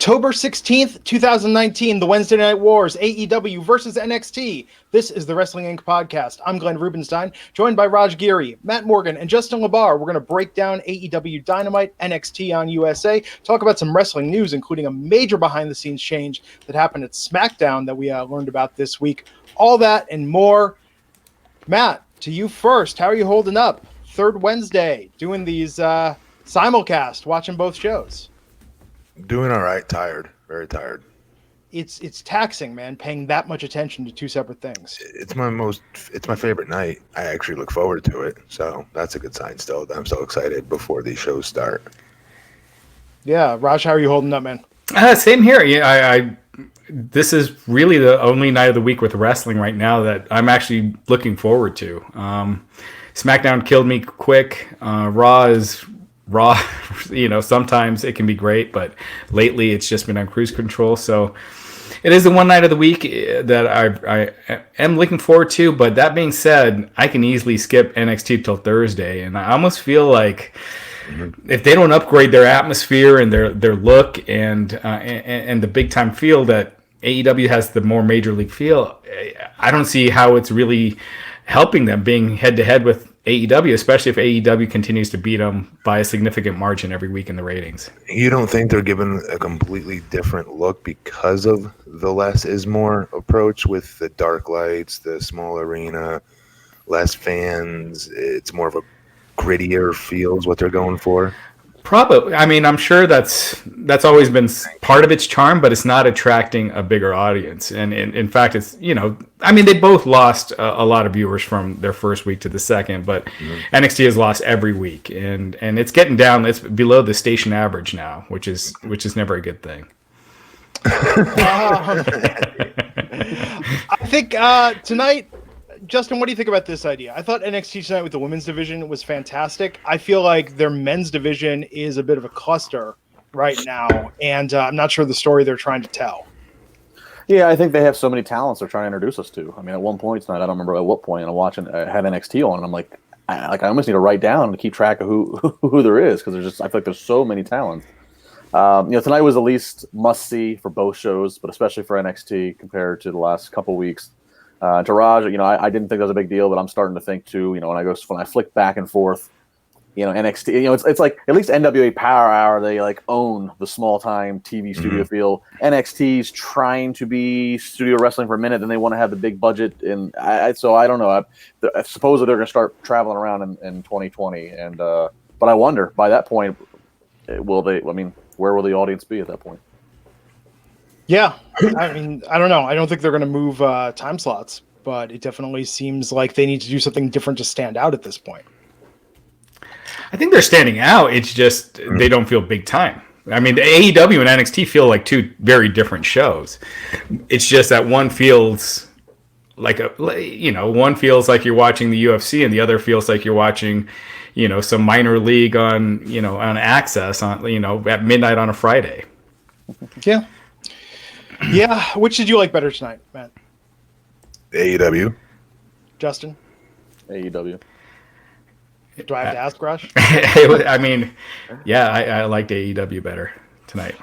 October 16th, 2019, the Wednesday Night Wars, AEW versus NXT. This is the Wrestling Inc. podcast. I'm Glenn Rubenstein, joined by Raj Giri, Matt Morgan, and Justin LaBar. We're going to break down AEW Dynamite, NXT on USA, talk about some wrestling news, including a major behind-the-scenes change that happened at SmackDown that we learned about this week. All that and more. Matt, to you first. How are you holding up? Third Wednesday, doing these simulcast, watching both shows. Doing all right. Tired. Very tired. It's taxing, man, paying that much attention to two separate things. It's my favorite night. I actually look forward to it. So that's a good sign still. I'm so excited before these shows start. Yeah. Raj, how are you holding up, man? Same here. Yeah, this is really the only night of the week with wrestling right now that I'm actually looking forward to. SmackDown killed me quick. Raw, sometimes it can be great, but lately it's just been on cruise control. So it is the one night of the week that I am looking forward to. But that being said, I can easily skip NXT till Thursday, and I almost feel like if they don't upgrade their atmosphere and their look and the big time feel that AEW has, the more major league feel, I don't see how it's really helping them being head to head with AEW, especially if AEW continues to beat them by a significant margin every week in the ratings. You don't think they're given a completely different look because of the less is more approach with the dark lights, the small arena, less fans? It's more of a grittier feel is what they're going for? Probably. I mean, I'm sure that's always been part of its charm, but it's not attracting a bigger audience. And in fact, it's, they both lost a lot of viewers from their first week to the second, but NXT has lost every week, and it's getting down. It's below the station average now, which is never a good thing. I think tonight, Justin, what do you think about this idea? I thought NXT tonight with the women's division was fantastic. I feel like their men's division is a bit of a cluster right now, and I'm not sure the story they're trying to tell. Yeah, I think they have so many talents they're trying to introduce us to. I mean, at one point tonight, I don't remember at what point, I'm watching, I had NXT on, and I'm like, I almost need to write down to keep track of who there is, because I feel like there's so many talents. Tonight was the least must-see for both shows, but especially for NXT compared to the last couple weeks. To Raj, I didn't think that was a big deal, but I'm starting to think too. When I flick back and forth, NXT. It's like at least NWA Power Hour, they like own the small time TV studio feel. NXT's trying to be studio wrestling for a minute, then they want to have the big budget, and so I don't know. I suppose that they're going to start traveling around in 2020, and but I wonder by that point, will they? I mean, where will the audience be at that point? Yeah, I mean, I don't know. I don't think they're going to move time slots, but it definitely seems like they need to do something different to stand out at this point. I think they're standing out. It's just they don't feel big time. I mean, the AEW and NXT feel like two very different shows. It's just that one feels like one feels like you're watching the UFC, and the other feels like you're watching, some minor league on Access on at midnight on a Friday. Yeah. Yeah, which did you like better tonight, Matt? AEW. Justin? AEW. Do I have to ask, Raj? I mean, yeah, I liked AEW better tonight.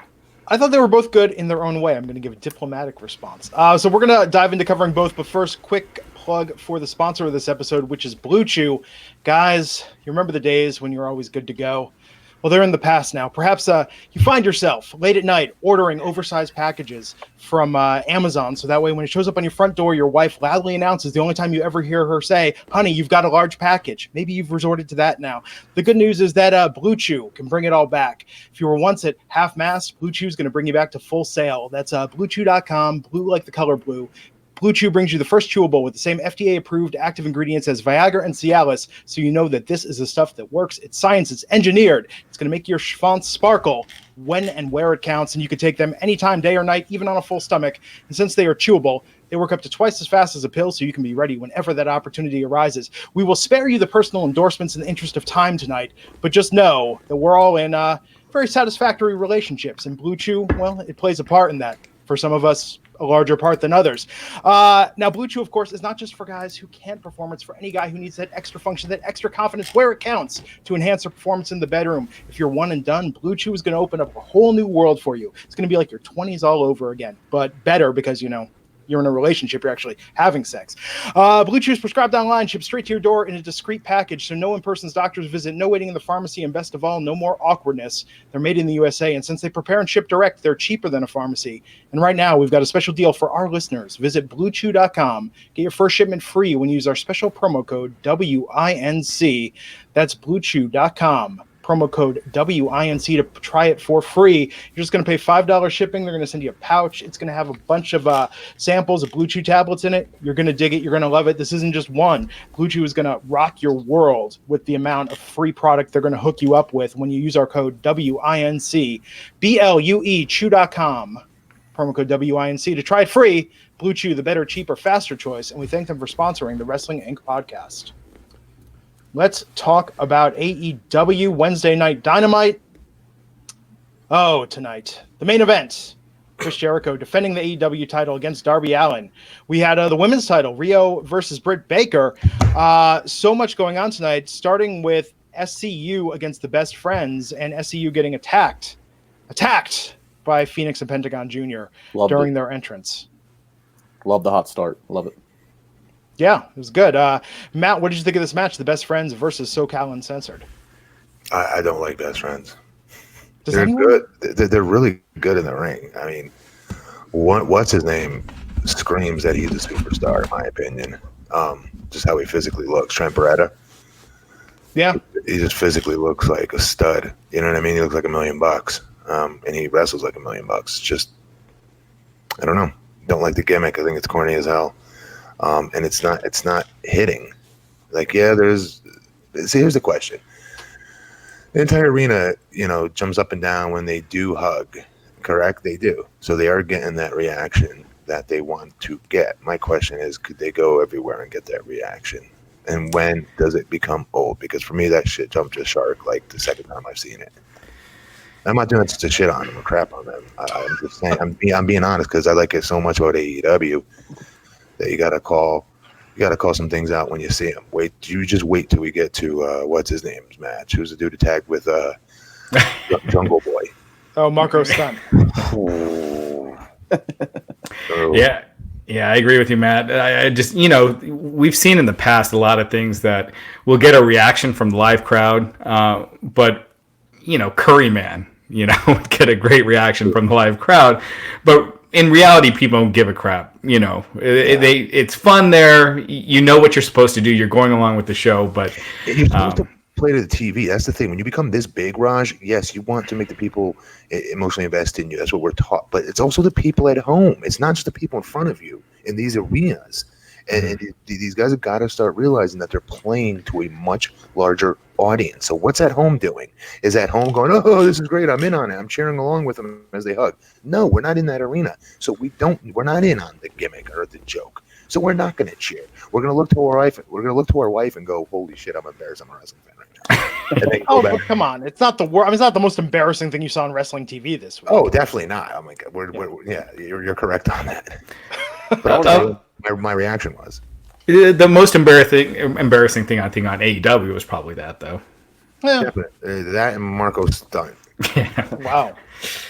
I thought they were both good in their own way. I'm going to give a diplomatic response. So we're going to dive into covering both, but first, quick plug for the sponsor of this episode, which is Blue Chew. Guys, you remember the days when you were always good to go? Well, they're in the past now. Perhaps you find yourself late at night ordering oversized packages from Amazon, so that way when it shows up on your front door, your wife loudly announces the only time you ever hear her say, "Honey, you've got a large package." Maybe you've resorted to that now. The good news is that Blue Chew can bring it all back. If you were once at half-mast, Blue Chew is going to bring you back to full sail. That's BlueChew.com, blue like the color blue. Blue Chew brings you the first chewable with the same FDA-approved active ingredients as Viagra and Cialis, so you know that this is the stuff that works. It's science. It's engineered. It's going to make your fonts sparkle when and where it counts, and you can take them anytime, day or night, even on a full stomach. And since they are chewable, they work up to twice as fast as a pill, so you can be ready whenever that opportunity arises. We will spare you the personal endorsements in the interest of time tonight, but just know that we're all in very satisfactory relationships, and Blue Chew, well, it plays a part in that. For some of us, a larger part than others. Now, Blue Chew, of course, is not just for guys who can't perform. It's for any guy who needs that extra function, that extra confidence where it counts to enhance their performance in the bedroom. If you're one and done, Blue Chew is going to open up a whole new world for you. It's going to be like your 20s all over again, but better because, you're in a relationship, you're actually having sex. Blue Chew is prescribed online, shipped straight to your door in a discreet package, so no in-person's doctor's visit, no waiting in the pharmacy, and best of all, no more awkwardness. They're made in the USA, and since they prepare and ship direct, they're cheaper than a pharmacy. And right now, we've got a special deal for our listeners. Visit BlueChew.com. Get your first shipment free when you use our special promo code WINC. That's BlueChew.com. Promo code WINC to try it for free. You're just going to pay $5 shipping. They're going to send you a pouch. It's going to have a bunch of samples of Blue Chew tablets in it. You're going to dig it. You're going to love it. This isn't just one. Blue Chew is going to rock your world with the amount of free product they're going to hook you up with when you use our code WINC. BLUE Chew.com. Promo code WINC to try it free. Blue Chew, the better, cheaper, faster choice. And we thank them for sponsoring the Wrestling Inc. podcast. Let's talk about AEW Wednesday Night Dynamite. Oh, tonight, the main event. Chris Jericho defending the AEW title against Darby Allin. We had the women's title, Rio versus Britt Baker. So much going on tonight, starting with SCU against the Best Friends and SCU getting attacked by Phoenix and Pentagon Jr. during their entrance. Love the hot start. Love it. Yeah, it was good. Matt, what did you think of this match? The Best Friends versus SoCal Uncensored. I don't like Best Friends. They're good. They're really good in the ring. I mean, what's his name screams that he's a superstar, in my opinion. Just how he physically looks. Trent Beretta. Yeah. He just physically looks like a stud. You know what I mean? He looks like $1 million. And he wrestles like $1 million. Just, I don't know. Don't like the gimmick. I think it's corny as hell. And it's not hitting. Like, yeah, here's the question. The entire arena, jumps up and down when they do hug, correct? They do. So they are getting that reaction that they want to get. My question is, could they go everywhere and get that reaction? And when does it become old? Because for me, that shit jumped a shark like the second time I've seen it. I'm not doing it to shit on them or crap on them. I'm just saying, I'm being honest because I like it so much about AEW. That you gotta call some things out when you see them. You just wait till we get to what's his name's match? Who's the dude attacked with Jungle Boy? Oh, Marco Stunt. Yeah, I agree with you, Matt. I just we've seen in the past a lot of things that will get a reaction from the live crowd, but Curry Man, would get a great reaction from the live crowd, but in reality, people don't give a crap. It's fun there. You know what you're supposed to do. You're going along with the show, but you're supposed to play to the TV. That's the thing. When you become this big, Raj, yes, you want to make the people emotionally invest in you. That's what we're taught. But it's also the people at home. It's not just the people in front of you in these arenas. And these guys have got to start realizing that they're playing to a much larger audience. So what's at home doing? Is at home going, oh, this is great. I'm in on it. I'm cheering along with them as they hug. No, we're not in that arena. So we're not in on the gimmick or the joke. So we're not going to cheer. We're going to look to our wife. We're going to look to our wife and go, holy shit, I'm embarrassed. I'm a wrestling fan right now. But come on. It's not it's not the most embarrassing thing you saw on wrestling TV this week. Oh, definitely not. Oh my God. You're correct on that. But my reaction was the most embarrassing thing I think on AEW was probably that, though. Yeah. Definitely. That and Marco's stunt. Yeah. Wow.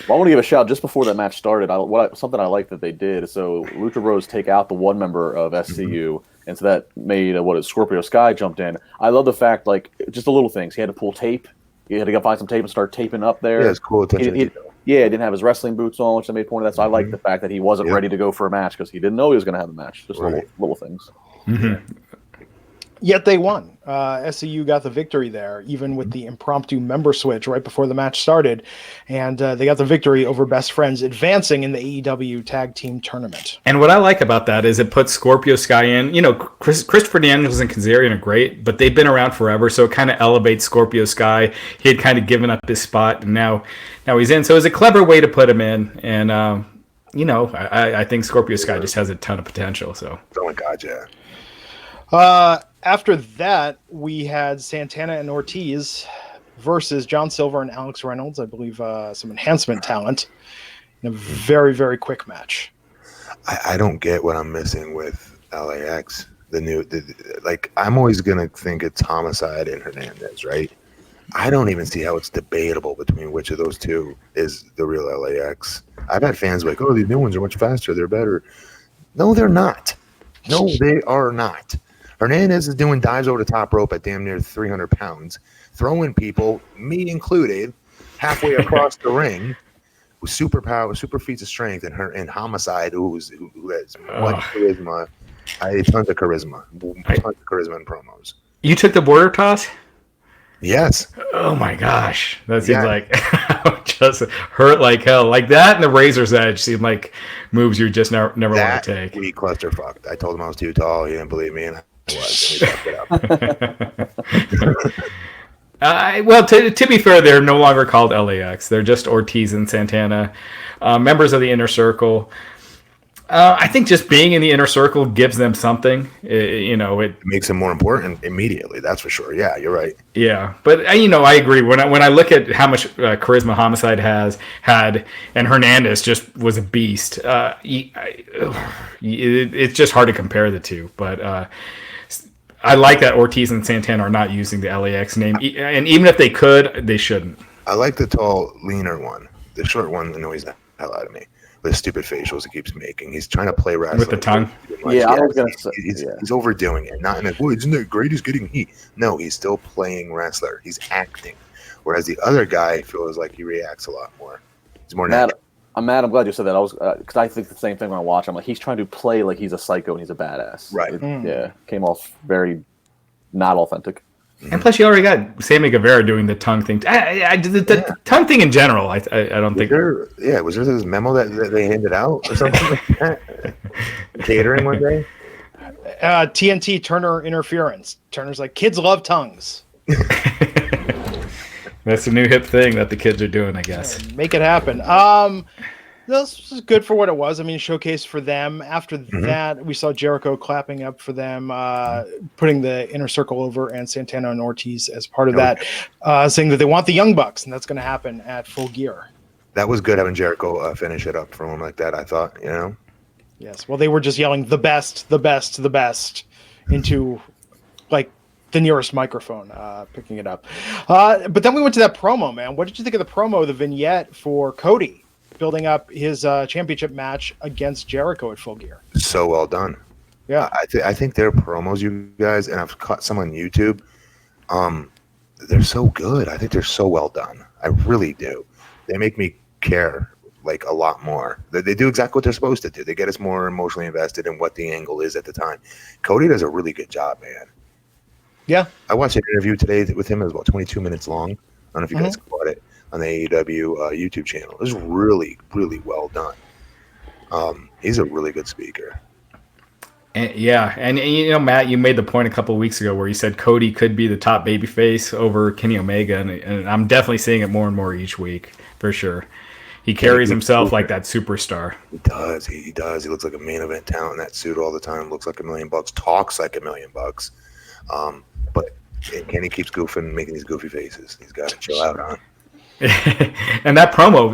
Well, I want to give a shout just before that match started. Something I like that they did. So Lucha Bros take out the one member of SCU, and so that made Scorpio Sky jumped in. I love the fact, just the little things. He had to pull tape. He had to go find some tape and start taping up there. Yeah, it's cool attention. He didn't have his wrestling boots on, which I made point of that. So I like the fact that he wasn't ready to go for a match because he didn't know he was going to have a match. Just little things. Mm-hmm. Yet they won. SCU got the victory there, even with the impromptu member switch right before the match started. And they got the victory over Best Friends, advancing in the AEW Tag Team Tournament. And what I like about that is it puts Scorpio Sky in. Christopher Daniels and Kazarian are great, but they've been around forever, so it kind of elevates Scorpio Sky. He had kind of given up his spot, and now he's in. So it's a clever way to put him in. And, I think Scorpio Sky just has a ton of potential. So. Oh, my God, yeah. After that, we had Santana and Ortiz versus John Silver and Alex Reynolds. I believe some enhancement talent in a very, very quick match. I don't get what I'm missing with LAX. I'm always gonna think it's Homicide and Hernandez, right? I don't even see how it's debatable between which of those two is the real LAX. I've had fans like, oh, these new ones are much faster, they're better. No, they're not. No, they are not. Hernandez is doing dives over the top rope at damn near 300 pounds, throwing people, me included, halfway across the ring with super feats of strength, and Homicide, who has much charisma, tons of charisma in promos. You took the border toss? Yes. Oh my gosh, that seems like just hurt like hell. Like that, and the Razor's Edge seemed like moves you just never want to take. We clusterfucked. I told him I was too tall. He didn't believe me, and I was. And we fucked it up. Well, to be fair, they're no longer called LAX. They're just Ortiz and Santana, members of the Inner Circle. I think just being in the Inner Circle gives them something. It makes them more important immediately. That's for sure. Yeah, you're right. Yeah, but I agree. When I look at how much charisma Homicide had, and Hernandez just was a beast. It's just hard to compare the two. But I like that Ortiz and Santana are not using the LAX name, and even if they could, they shouldn't. I like the tall, leaner one. The short one annoys the hell out of me. The stupid facials he keeps making. He's trying to play wrestling with the tongue. Yeah, I was gonna say he's overdoing it. Not in a isn't it great? He's getting heat. No, he's still playing wrestler. He's acting. Whereas the other guy feels like he reacts a lot more. He's more natural. I'm mad. I'm glad you said that. I was because I think the same thing when I watch him. Like he's trying to play like he's a psycho and he's a badass. Right. Yeah, came off very not authentic. And plus, you already got Sammy Guevara doing the tongue thing. The tongue thing in general, I don't think. Was there this memo that they handed out or something like that? Catering one day? TNT Turner interference. Turner's like, kids love tongues. That's a new hip thing that the kids are doing, I guess. Yeah, make it happen. This was good for what it was. I mean, showcase for them. After that, we saw Jericho clapping up for them, putting the Inner Circle over, and Santana and Ortiz as part of that, saying that they want the Young Bucks, and that's going to happen at Full Gear. That was good having Jericho finish it up for him like that, I thought, Yes, well, they were just yelling, the best, the best, the best, into, like, the nearest microphone, picking it up. But then we went to that promo, man. What did you think of the promo, the vignette for Cody? Building up his championship match against Jericho at Full Gear. So well done. Yeah. I think their promos, you guys, and I've caught some on YouTube, they're so good. I think they're so well done. I really do. They make me care like a lot more. They do exactly what they're supposed to do. They get us more emotionally invested in what the angle is at the time. Cody does a really good job, man. Yeah. I watched an interview today with him. It was about 22 minutes long. I don't know if you guys caught it. On the AEW YouTube channel. It was really, really well done. He's a really good speaker. And Matt, you made the point a couple of weeks ago where you said Cody could be the top babyface over Kenny Omega, and I'm definitely seeing it more and more each week, for sure. He carries himself like that superstar. He does. He does. He looks like a main event talent in that suit all the time. Looks like $1 million. Talks like $1 million. But Kenny keeps goofing, making these goofy faces. He's got to chill out on. And that promo,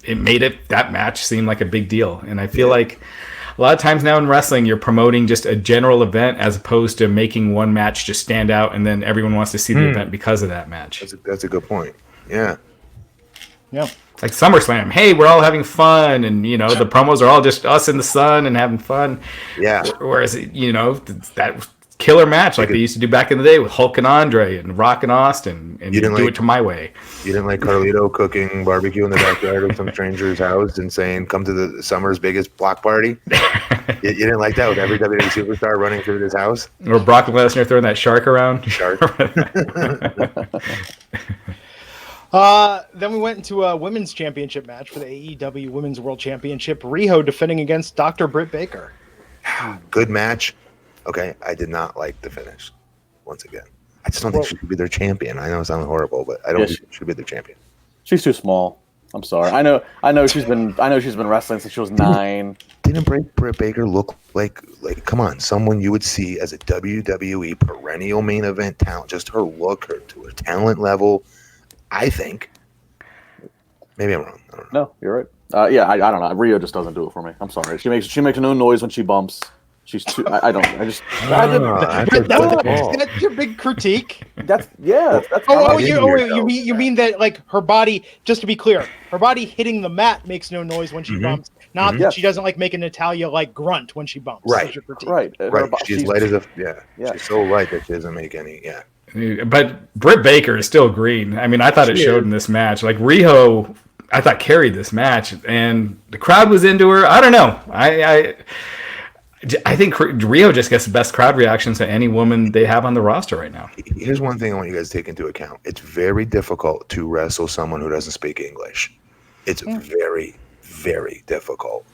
it made that match seem like a big deal. And I feel like a lot of times now in wrestling, you're promoting just a general event as opposed to making one match just stand out, and then everyone wants to see the event because of that match. That's a good point. Yeah. Yeah. Like SummerSlam, hey, we're all having fun, and the promos are all just us in the sun and having fun. Yeah. Whereas that killer match like they used to do back in the day with Hulk and Andre and Rock and Austin, and you do it to my way. You didn't like Carlito cooking barbecue in the backyard of some stranger's house and saying, come to the summer's biggest block party? You didn't like that with every WWE superstar running through this house? Or Brock Lesnar throwing that shark around? Shark. Then we went into a women's championship match for the AEW Women's World Championship. Riho defending against Dr. Britt Baker. Good match. Okay, I did not like the finish. Once again, I just don't think she should be their champion. I know it sounds horrible, but I don't think she should be their champion. She's too small. I'm sorry. I know she's been wrestling since she was 9. Didn't Britt Baker look like come on, someone you would see as a WWE perennial main event talent? Just her look, her to her talent level. I think. Maybe I'm wrong. I don't know. No, you're right. Yeah, I don't know. Rhea just doesn't do it for me. I'm sorry. She makes no noise when she bumps. She's too. I don't. I just. That's your big critique. That's. You mean that like her body? Just to be clear, her body hitting the mat makes no noise when she bumps. Not that she doesn't like make a Natalia like grunt when she bumps. Right. Right. She's light as a She's so light that she doesn't make any. Yeah. But Britt Baker is still green. I mean, I thought it showed in this match. Like Riho, I thought carried this match, and the crowd was into her. I don't know. I think Riho just gets the best crowd reactions to any woman they have on the roster right now. Here's one thing I want you guys to take into account. It's very difficult to wrestle someone who doesn't speak English. It's very, very difficult.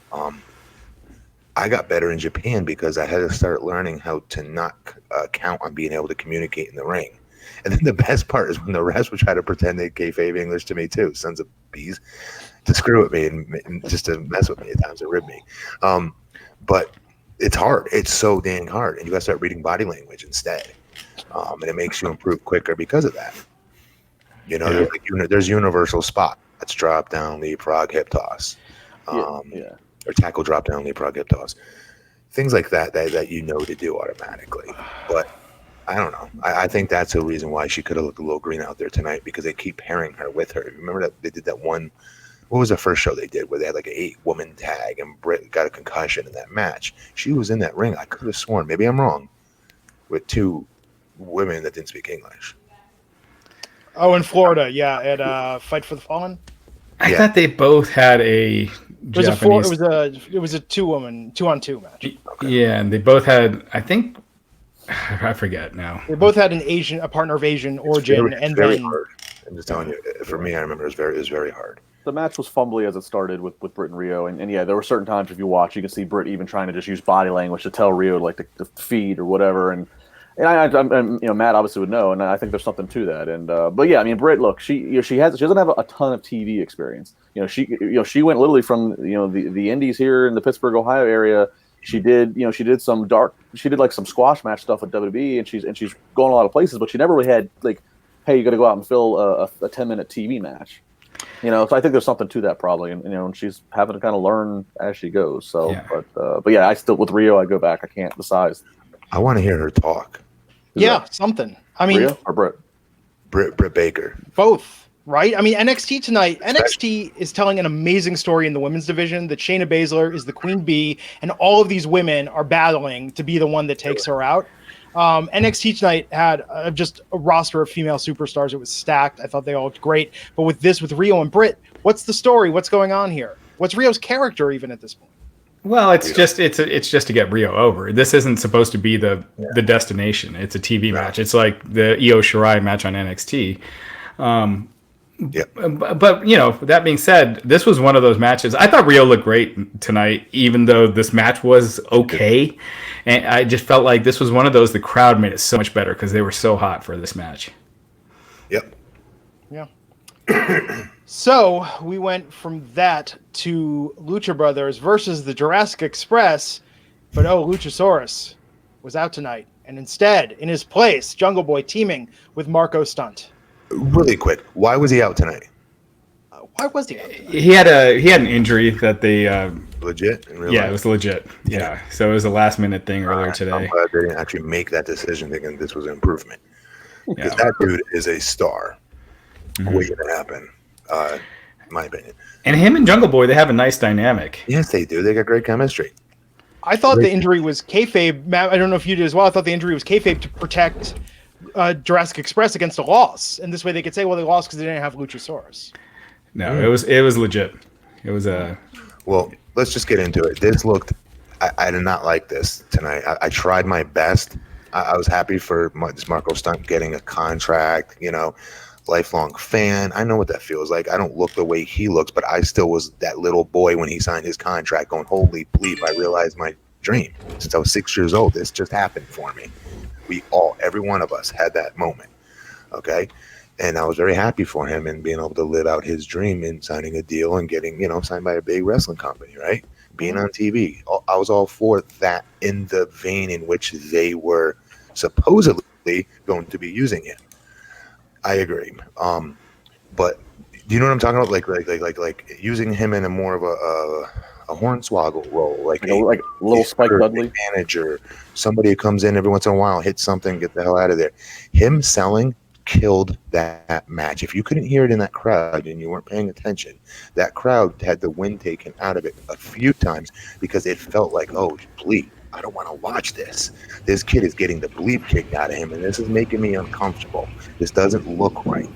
I got better in Japan because I had to start learning how to not count on being able to communicate in the ring. And then the best part is when the refs would try to pretend they kayfabe English to me too, sons of bees, to screw with me and just to mess with me at times and rib me. But it's hard. It's so dang hard. And you got to start reading body language instead. And it makes you improve quicker because of that. You know, there's universal spot. That's drop down, leapfrog, hip toss. Or tackle, drop down, leapfrog, hip toss. Things like that you know to do automatically. But I don't know. I think that's a reason why she could have looked a little green out there tonight, because they keep pairing her with her. Remember that they did that one. What was the first show they did where they had like an 8-woman tag and Britt got a concussion in that match? She was in that ring. I could have sworn, maybe I'm wrong, with 2 women that didn't speak English. Oh, in Florida, at Fight for the Fallen. I thought they both had a Japanese. It was a 2-on-2 match. Okay. Yeah, and they both had. I think I forget now. They both had a partner of Asian origin, and very hard. I'm just telling you. For me, I remember it was very hard. The match was fumbly as it started with Britt and Rio, and there were certain times if you watch, you can see Britt even trying to just use body language to tell Rio like to feed or whatever, and Matt obviously would know, and I think there's something to that. And but yeah, I mean, Britt, look, she doesn't have a ton of TV experience. She went literally from the Indies here in the Pittsburgh, Ohio area. She did some some squash match stuff with WWE, and she's going a lot of places, but she never really had like, hey, you got to go out and fill a 10-minute TV match. So I think there's something to that probably, and she's having to kind of learn as she goes. So, yeah. But yeah, I still with Rio, I go back. I can't decide. I want to hear her talk. Something. I mean, Rio or Britt? Britt Baker. Both, right? I mean, NXT tonight. NXT is telling an amazing story in the women's division that Shayna Baszler is the queen bee, and all of these women are battling to be the one that takes her out. NXT tonight had just a roster of female superstars. It was stacked. I thought they all looked great. But with Rio and Britt, what's the story? What's going on here? What's Rio's character even at this point? Well, it's just to get Rio over. This isn't supposed to be the destination. It's a TV match. It's like the Io Shirai match on NXT. But that being said, this was one of those matches. I thought Rio looked great tonight, even though this match was okay. And I just felt like this was one of those, the crowd made it so much better because they were so hot for this match. Yep. Yeah. So we went from that to Lucha Brothers versus the Jurassic Express, but Luchasaurus was out tonight. And instead, in his place, Jungle Boy teaming with Marco Stunt. Really quick, why was he out tonight? Why was he out tonight? He had an injury that they legit. In real life? It was legit. Yeah, so it was a last minute thing earlier today. I'm glad they didn't actually make that decision thinking this was an improvement, because that dude is a star. Waiting to happen, in my opinion. And him and Jungle Boy, they have a nice dynamic. Yes, they do. They got great chemistry. I thought the injury was kayfabe. Matt, I don't know if you did as well. I thought the injury was kayfabe to protect Jurassic Express against a loss, and this way they could say, well, they lost because they didn't have Luchasaurus. No, it was legit. It was Well, let's just get into it. This looked. I did not like this tonight. I tried my best. I was happy for this Marco Stunt getting a contract. Lifelong fan. I know what that feels like. I don't look the way he looks, but I still was that little boy when he signed his contract going, holy bleep, I realized my dream. Since I was 6 years old, this just happened for me. Every one of us had that moment. Okay. And I was very happy for him and being able to live out his dream in signing a deal and getting, signed by a big wrestling company, right? Being on TV. I was all for that in the vein in which they were supposedly going to be using it. I agree. But Do you know what I'm talking about? Like using him in a more of a hornswoggle role, like a little Spike Dudley manager, somebody who comes in every once in a while, hits something, get the hell out of there. Him selling killed that match. If you couldn't hear it in that crowd and you weren't paying attention, that crowd had the wind taken out of it a few times because it felt like, oh, bleep, I don't want to watch this. This kid is getting the bleep kicked out of him, and this is making me uncomfortable. This doesn't look right.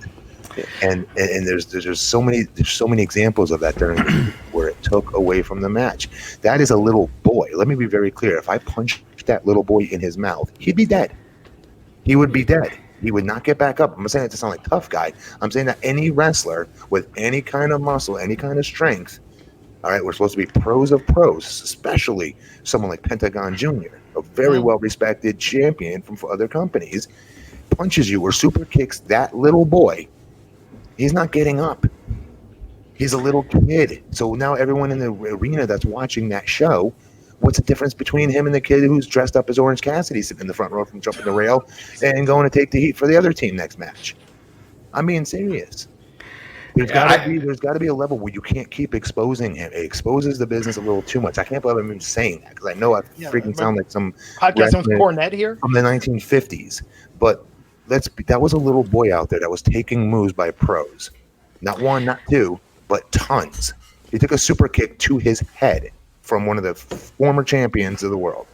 And there's so many examples of that during the week where it took away from the match. That is a little boy. Let me be very clear. If I punched that little boy in his mouth, he'd be dead. He would be dead. He would not get back up. I'm not saying that to sound like a tough guy. I'm saying that any wrestler with any kind of muscle, any kind of strength, all right, we're supposed to be pros of pros, especially someone like Pentagon Jr., a very well-respected champion from other companies, punches you or super kicks that little boy. He's not getting up. He's a little kid. So now everyone in the arena that's watching that show, what's the difference between him and the kid who's dressed up as Orange Cassidy sitting in the front row from jumping the rail and going to take the heat for the other team next match? I'm being serious. There's got to be a level where you can't keep exposing him. It exposes the business a little too much. I can't believe I'm even saying that because I know I freaking sound like some podcast on Cornette here from the 1950s. But that was a little boy out there that was taking moves by pros. Not one, not two, but tons. He took a super kick to his head from one of the former champions of the world.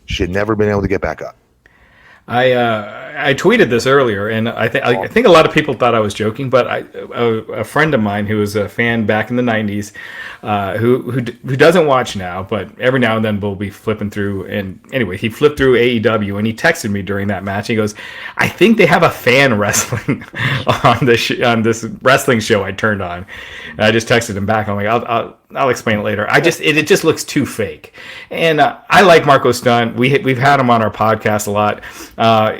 Should never been able to get back up. I tweeted this earlier, and I think a lot of people thought I was joking, but a friend of mine who was a fan back in the 90s, who doesn't watch now, but every now and then we'll be flipping through. And anyway, he flipped through AEW, and he texted me during that match. He goes, "I think they have a fan wrestling on this wrestling show I turned on." And I just texted him back. I'm like, I'll explain it later. It just looks too fake. And I like Marco Stunt. We've had him on our podcast a lot.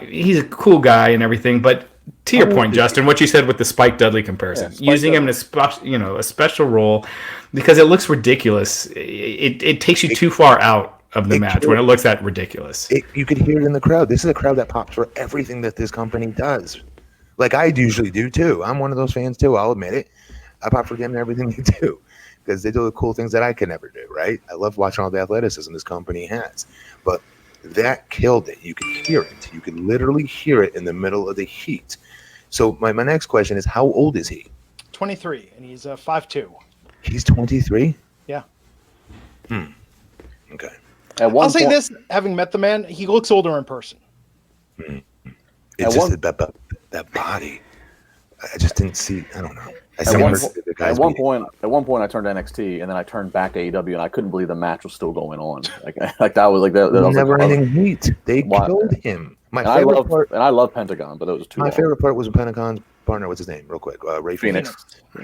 He's a cool guy and everything. But to your point, Justin, what you said with the Spike Dudley comparison, using him in a special role because it looks ridiculous. It takes you too far out of the match when it looks that ridiculous. You could hear it in the crowd. This is a crowd that pops for everything that this company does. Like I usually do too. I'm one of those fans too. I'll admit it. I pop for them and everything they do. Because they do the cool things that I can never do, right? I love watching all the athleticism this company has. But that killed it. You could hear it. You could literally hear it in the middle of the heat. So my next question is, how old is he? 23, and he's 5'2". He's 23? Yeah. Okay. I'll say this, having met the man, he looks older in person. It's just that body. I just didn't see, I don't know. At one point, I turned to NXT, and then I turned back to AEW, and I couldn't believe the match was still going on. Like that was like that. Was never-ending heat. They killed him. I love Pentagon, but it was too. My favorite part was when Pentagon's partner, what's his name, real quick, Ray Phoenix,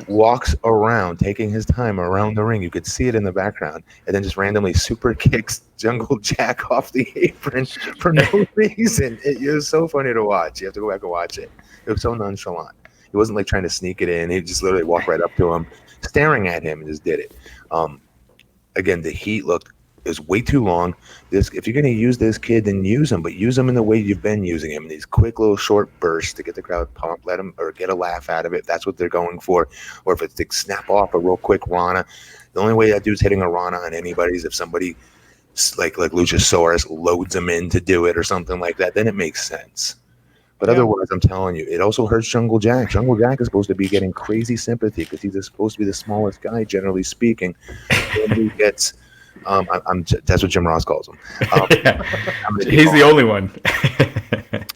walks around, taking his time around the ring. You could see it in the background, and then just randomly super kicks Jungle Jack off the apron for no reason. It was so funny to watch. You have to go back and watch it. It was so nonchalant. He wasn't like trying to sneak it in. He just literally walked right up to him, staring at him, and just did it. Again, the heat is way too long. If you're going to use this kid, then use him, but use him in the way you've been using him, in these quick little short bursts to get the crowd pumped, let him or get a laugh out of it. If that's what they're going for, or if it's to snap off a real quick Rana. The only way that dude's hitting a Rana on anybody is if somebody like Luchasaurus loads him in to do it or something like that. Then it makes sense. But otherwise, I'm telling you, it also hurts Jungle Jack. Jungle Jack is supposed to be getting crazy sympathy because he's supposed to be the smallest guy, generally speaking. And he gets, that's what Jim Ross calls him. He's the only one.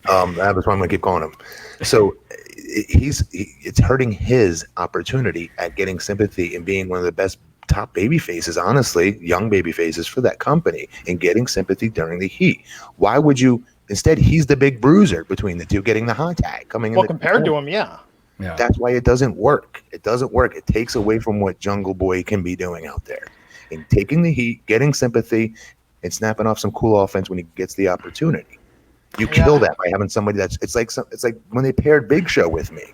That's why I'm going to keep calling him. So it's hurting his opportunity at getting sympathy and being one of the best top baby faces, honestly, young baby faces for that company, and getting sympathy during the heat. Why would you? Instead, he's the big bruiser between the two, getting the hot tag coming in. Well, compared to him, yeah. That's why it doesn't work. It doesn't work. It takes away from what Jungle Boy can be doing out there. And taking the heat, getting sympathy, and snapping off some cool offense when he gets the opportunity. You kill that by having somebody it's like when they paired Big Show with me.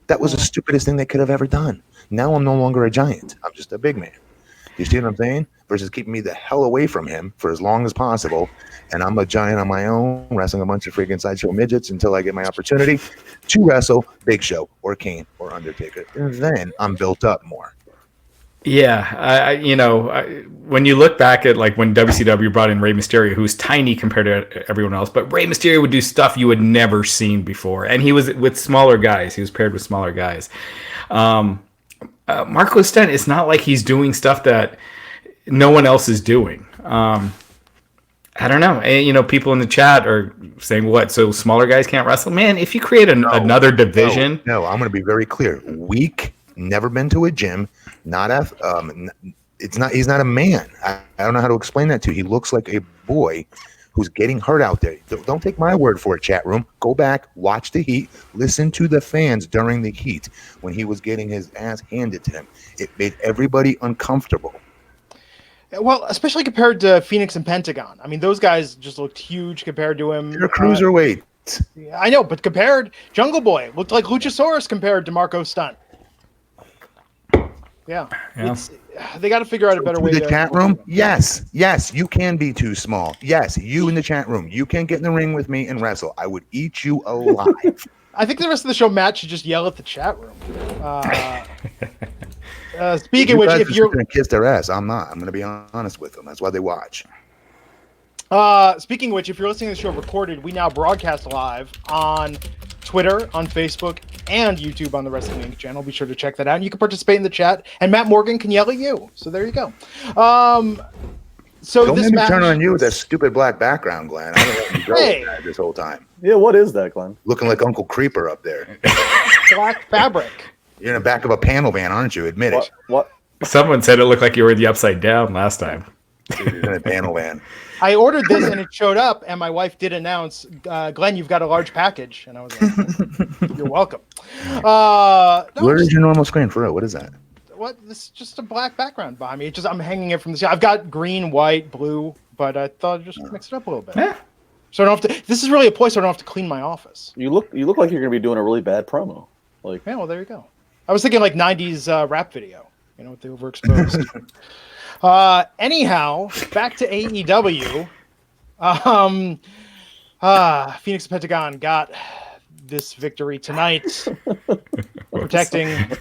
That was the stupidest thing they could have ever done. Now I'm no longer a giant. I'm just a big man. You see what I'm saying? Versus keeping me the hell away from him for as long as possible. And I'm a giant on my own, wrestling a bunch of freaking sideshow midgets until I get my opportunity to wrestle Big Show or Kane or Undertaker. And then I'm built up more. Yeah, when you look back at like when WCW brought in Rey Mysterio, who's tiny compared to everyone else, but Rey Mysterio would do stuff you had never seen before, and he was with smaller guys. He was paired with smaller guys. Marco Stunt, it's not like he's doing stuff that no one else is doing. I don't know. And, people in the chat are saying, what, so smaller guys can't wrestle? Man, if you create another division. No, I'm going to be very clear. Weak, never been to a gym, he's not a man. I don't know how to explain that to you. He looks like a boy who's getting hurt out there. Don't take my word for it, chat room. Go back, watch the heat, listen to the fans during the heat when he was getting his ass handed to him. It made everybody uncomfortable. Well, especially compared to Phoenix and Pentagon. I mean, those guys just looked huge compared to him. They're cruiserweight. I know, but compared, Jungle Boy looked like Luchasaurus compared to Marco Stunt. Yeah. They got to figure out a better way. The chat room? Yes, you can be too small. Yes, you in the chat room. You can get in the ring with me and wrestle. I would eat you alive. I think the rest of the show, Matt should just yell at the chat room. Speaking of which, if you're going to kiss their ass, I'm not. I'm going to be honest with them. That's why they watch. Speaking of which, if you're listening to the show recorded, we now broadcast live on Twitter, on Facebook, and YouTube on the Wrestling Inc. channel. Be sure to check that out. And you can participate in the chat. And Matt Morgan can yell at you. So there you go. So don't this let me match... turn on you with that stupid black background, Glenn. I don't know what you go with that this whole time. Yeah, what is that, Glenn? Looking like Uncle Creeper up there. Black fabric. You're in the back of a panel van, aren't you? Admit it. What? Someone said it looked like you were the Upside Down last time. Dude, he's in a panel van. I ordered this and it showed up, and my wife did announce, Glenn, you've got a large package. And I was like, you're welcome. Where is your normal screen for real? What is that? What? This is just a black background behind me. I'm hanging it from the... I've got green, white, blue, but I thought I'd just mix it up a little bit. Yeah. So I don't have to... This is really a ploy, so I don't have to clean my office. You look like you're going to be doing a really bad promo. Like, yeah, well, there you go. I was thinking like 90s rap video, with the overexposed. Anyhow, back to AEW. Phoenix and Pentagon got this victory tonight, protecting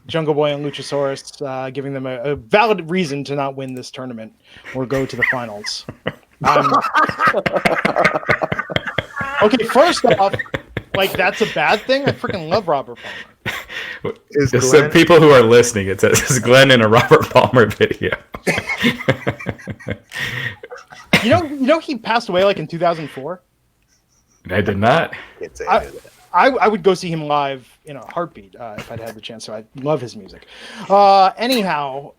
Jungle Boy and Luchasaurus, giving them a valid reason to not win this tournament or go to the finals. Okay, first off, that's a bad thing? I freaking love Robert Palmer. So people who are listening, it says Glenn in a Robert Palmer video. You know he passed away in 2004? I did not. I would go see him live in a heartbeat if I'd had the chance. So I love his music. Anyhow,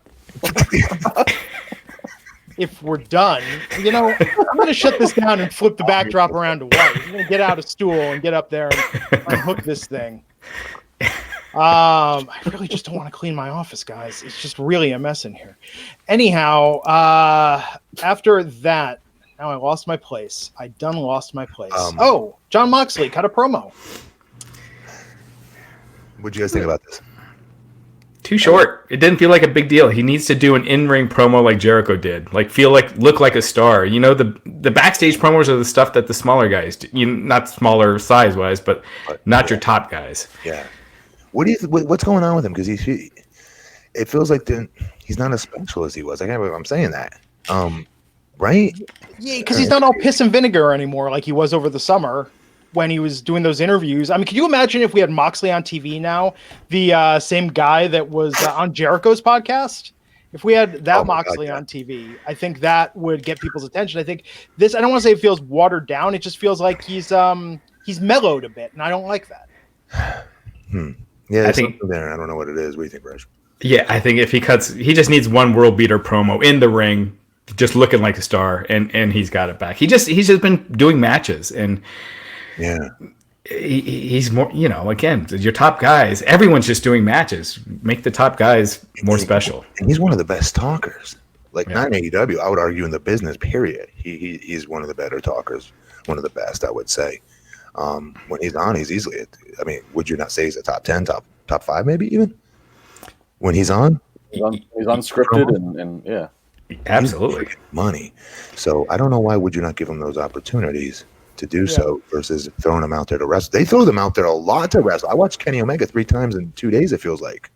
if we're done, I'm going to shut this down and flip the backdrop around to white. I'm going to get out a stool and get up there and unhook this thing. I really just don't want to clean my office, guys. It's just really a mess in here. Anyhow, after that, now I lost my place. I done lost my place. John Moxley cut a promo. What'd you guys think about this? Too short. It didn't feel like a big deal. He needs to do an in-ring promo like Jericho did. Look like a star. The backstage promos are the stuff that the smaller guys do. Not smaller size-wise, but not your top guys. Yeah. What's going on with him? Because it feels like he's not as special as he was. I can't believe I'm saying that. Right? Yeah, because he's not all piss and vinegar anymore like he was over the summer when he was doing those interviews. I mean, can you imagine if we had Moxley on TV now, the same guy that was on Jericho's podcast? If we had that Moxley on TV, I think that would get people's attention. I think this, I don't want to say it feels watered down. It just feels like he's mellowed a bit, and I don't like that. Yeah, I think there. I don't know what it is. What do you think, Raj? Yeah, I think if he just needs one world beater promo in the ring, just looking like a star, and he's got it back. He's just been doing matches, and yeah, he's more. Again, your top guys. Everyone's just doing matches. Make the top guys more special. And he's one of the best talkers. Not in AEW, I would argue in the business. Period. He's one of the better talkers. One of the best, I would say. When he's on, he's easily. Would you not say he's a top 10, top 5, maybe even? When he's on, He's unscripted and yeah. Absolutely. He's money. So I don't know why would you not give him those opportunities to do so versus throwing them out there to wrestle. They throw them out there a lot to wrestle. I watched Kenny Omega 3 times in 2 days, it feels like.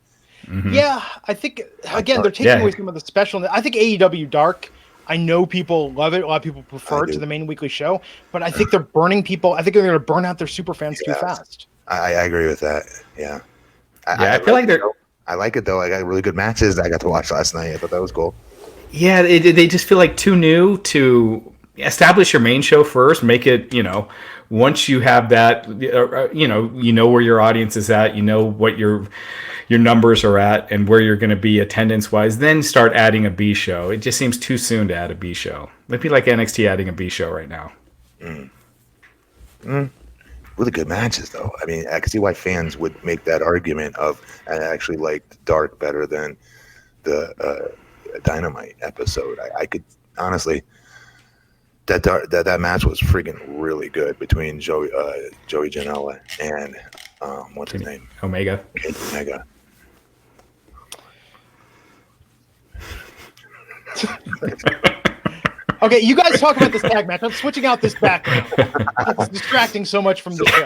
Mm-hmm. Yeah, I think, again, they're taking away some of the special. I think AEW Dark, I know people love it. A lot of people prefer it to the main weekly show, but I think they're burning people. I think they're going to burn out their super fans too fast. I agree with that. Yeah. I feel like they're... I like it, though. I got really good matches I got to watch last night. I thought that was cool. Yeah, they just feel like too new to establish your main show first. Make it, once you have that, you know where your audience is at, what your numbers are at and where you're going to be attendance wise, then start adding a B show. It just seems too soon to add a B show. It'd be like NXT adding a B show right now. Really good matches, though. I mean, I can see why fans would make that argument of, I actually liked Dark better than the Dynamite episode. I could honestly, that match was freaking really good between Joey Janela and what's his name? Omega. Okay, you guys talk about this tag match. I'm switching out this background. It's distracting so much from the show.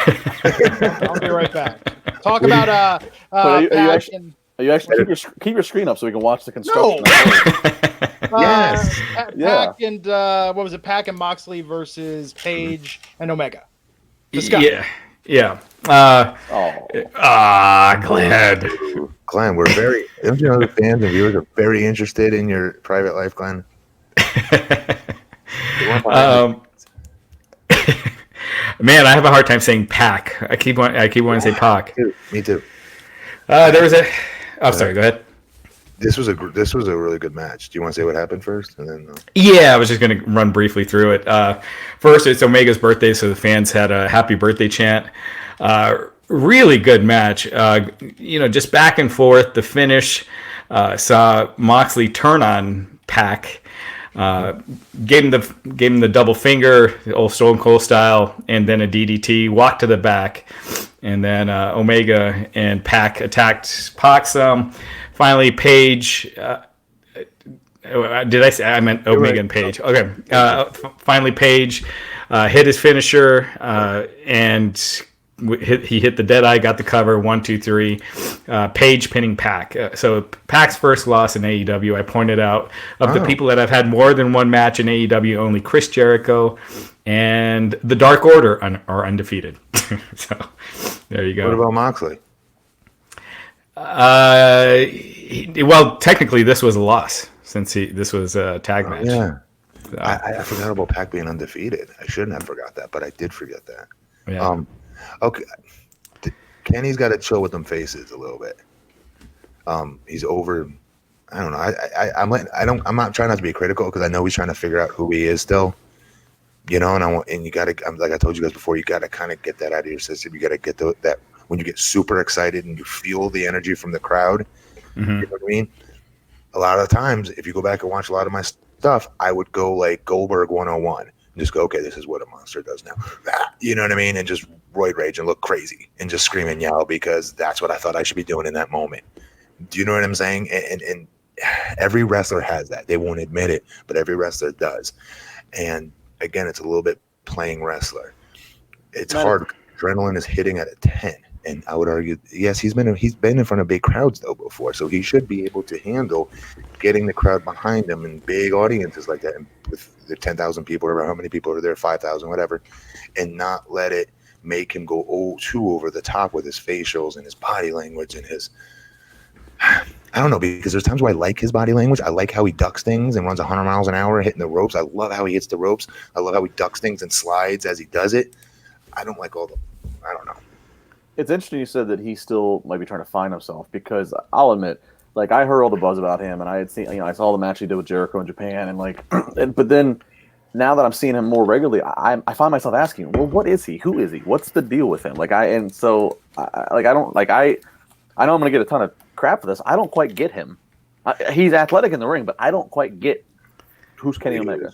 I'll be right back. Talk about are you actually keep your screen up so we can watch the construction? No. Yes. Pac and what was it? Pac and Moxley versus Page and Omega. Discuss. Yeah. Glad. Glenn, we're very. Don't you know the fans and viewers are very interested in your private life, Glenn? Man, I have a hard time saying Pac. I keep wanting to say Pac. Me too. There was a. Oh, sorry. Go ahead. This was a really good match. Do you want to say what happened first, and then? Yeah, I was just going to run briefly through it. First, it's Omega's birthday, so the fans had a happy birthday chant. Really good match. Just back and forth. The finish saw Moxley turn on Pac. Gave him the double finger, the old Stone Cold style, and then a DDT. Walked to the back, and then Omega and Pac attacked Pac some. Finally, Page. Did I say I meant Omega and Page? Okay. Finally, Page hit his finisher and he hit the Deadeye, got the cover. 1, 2, 3. Page pinning Pac. So Pac's first loss in AEW. I pointed out of the people that have had more than one match in AEW, only Chris Jericho and the Dark Order are undefeated. So there you go. What about Moxley? Well, technically, this was a loss since this was a tag match. Yeah, so. I forgot about Pac being undefeated. I shouldn't have forgot that, but I did forget that. Yeah. Okay, Kenny's got to chill with them faces a little bit. He's over. I don't know. I'm not trying not to be critical because I know he's trying to figure out who he is still. And you got to, like I told you guys before, you got to kind of get that out of your system. You got to get that when you get super excited and you feel the energy from the crowd. Mm-hmm. You know what I mean? A lot of the times, if you go back and watch a lot of my stuff, I would go like Goldberg 101 and just go, okay, this is what a monster does now. You know what I mean? And just roid rage and look crazy and just scream and yell because that's what I thought I should be doing in that moment. Do you know what I'm saying? And every wrestler has that. They won't admit it, but every wrestler does. And again, it's a little bit playing wrestler. It's hard. Adrenaline is hitting at a 10. And I would argue, yes, he's been in front of big crowds though before, so he should be able to handle getting the crowd behind him and big audiences like that, and with the 10,000 people or how many people are there, 5,000, whatever, and not let it make him go too over the top with his facials and his body language and his. I don't know, because there's times where I like his body language. I like how he ducks things and runs 100 miles an hour hitting the ropes. I love how he hits the ropes. I love how he ducks things and slides as he does it. I don't like all the. I don't know. It's interesting you said that he still might be trying to find himself because I'll admit, like I heard all the buzz about him and I had seen, I saw the match he did with Jericho in Japan and like, but then now that I'm seeing him more regularly, I find myself asking, well, what is he? Who is he? What's the deal with him? I know I'm going to get a ton of crap for this. I don't quite get him. He's athletic in the ring, but I don't quite get who's Kenny Omega.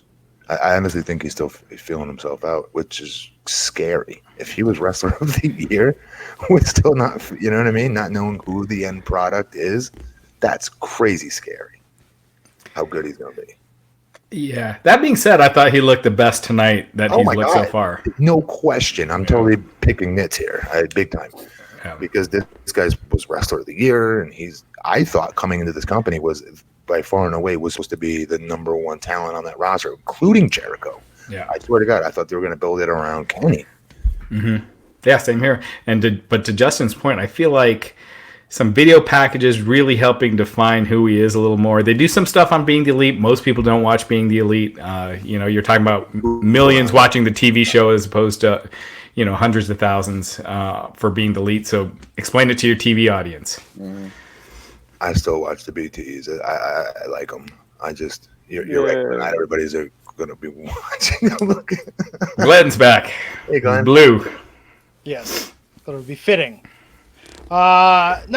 I honestly think he's still feeling himself out, which is scary. If he was Wrestler of the Year, we're still not, you know what I mean? Not knowing who the end product is, That's crazy scary. How good he's gonna be. Yeah. That being said, I thought he looked the best tonight that he's looked so far. No question. I'm totally picking nits here, big time, because this guy was Wrestler of the Year, and I thought coming into this company was by far and away was supposed to be the number one talent on that roster, including Jericho. Yeah, I swear to God, I thought they were going to build it around Kenny. Mm-hmm. Yeah, same here. But to Justin's point, I feel like some video packages really helping define who he is a little more. They do some stuff on Being the Elite. Most people don't watch Being the Elite. You're talking about millions watching the TV show as opposed to, hundreds of thousands for Being the Elite. So explain it to your TV audience. I still watch the BTs. I like them. You're right. Not everybody's going to be watching them. Glenn's back. Hey, Glenn. Blue. Yes, thought it would be fitting. No,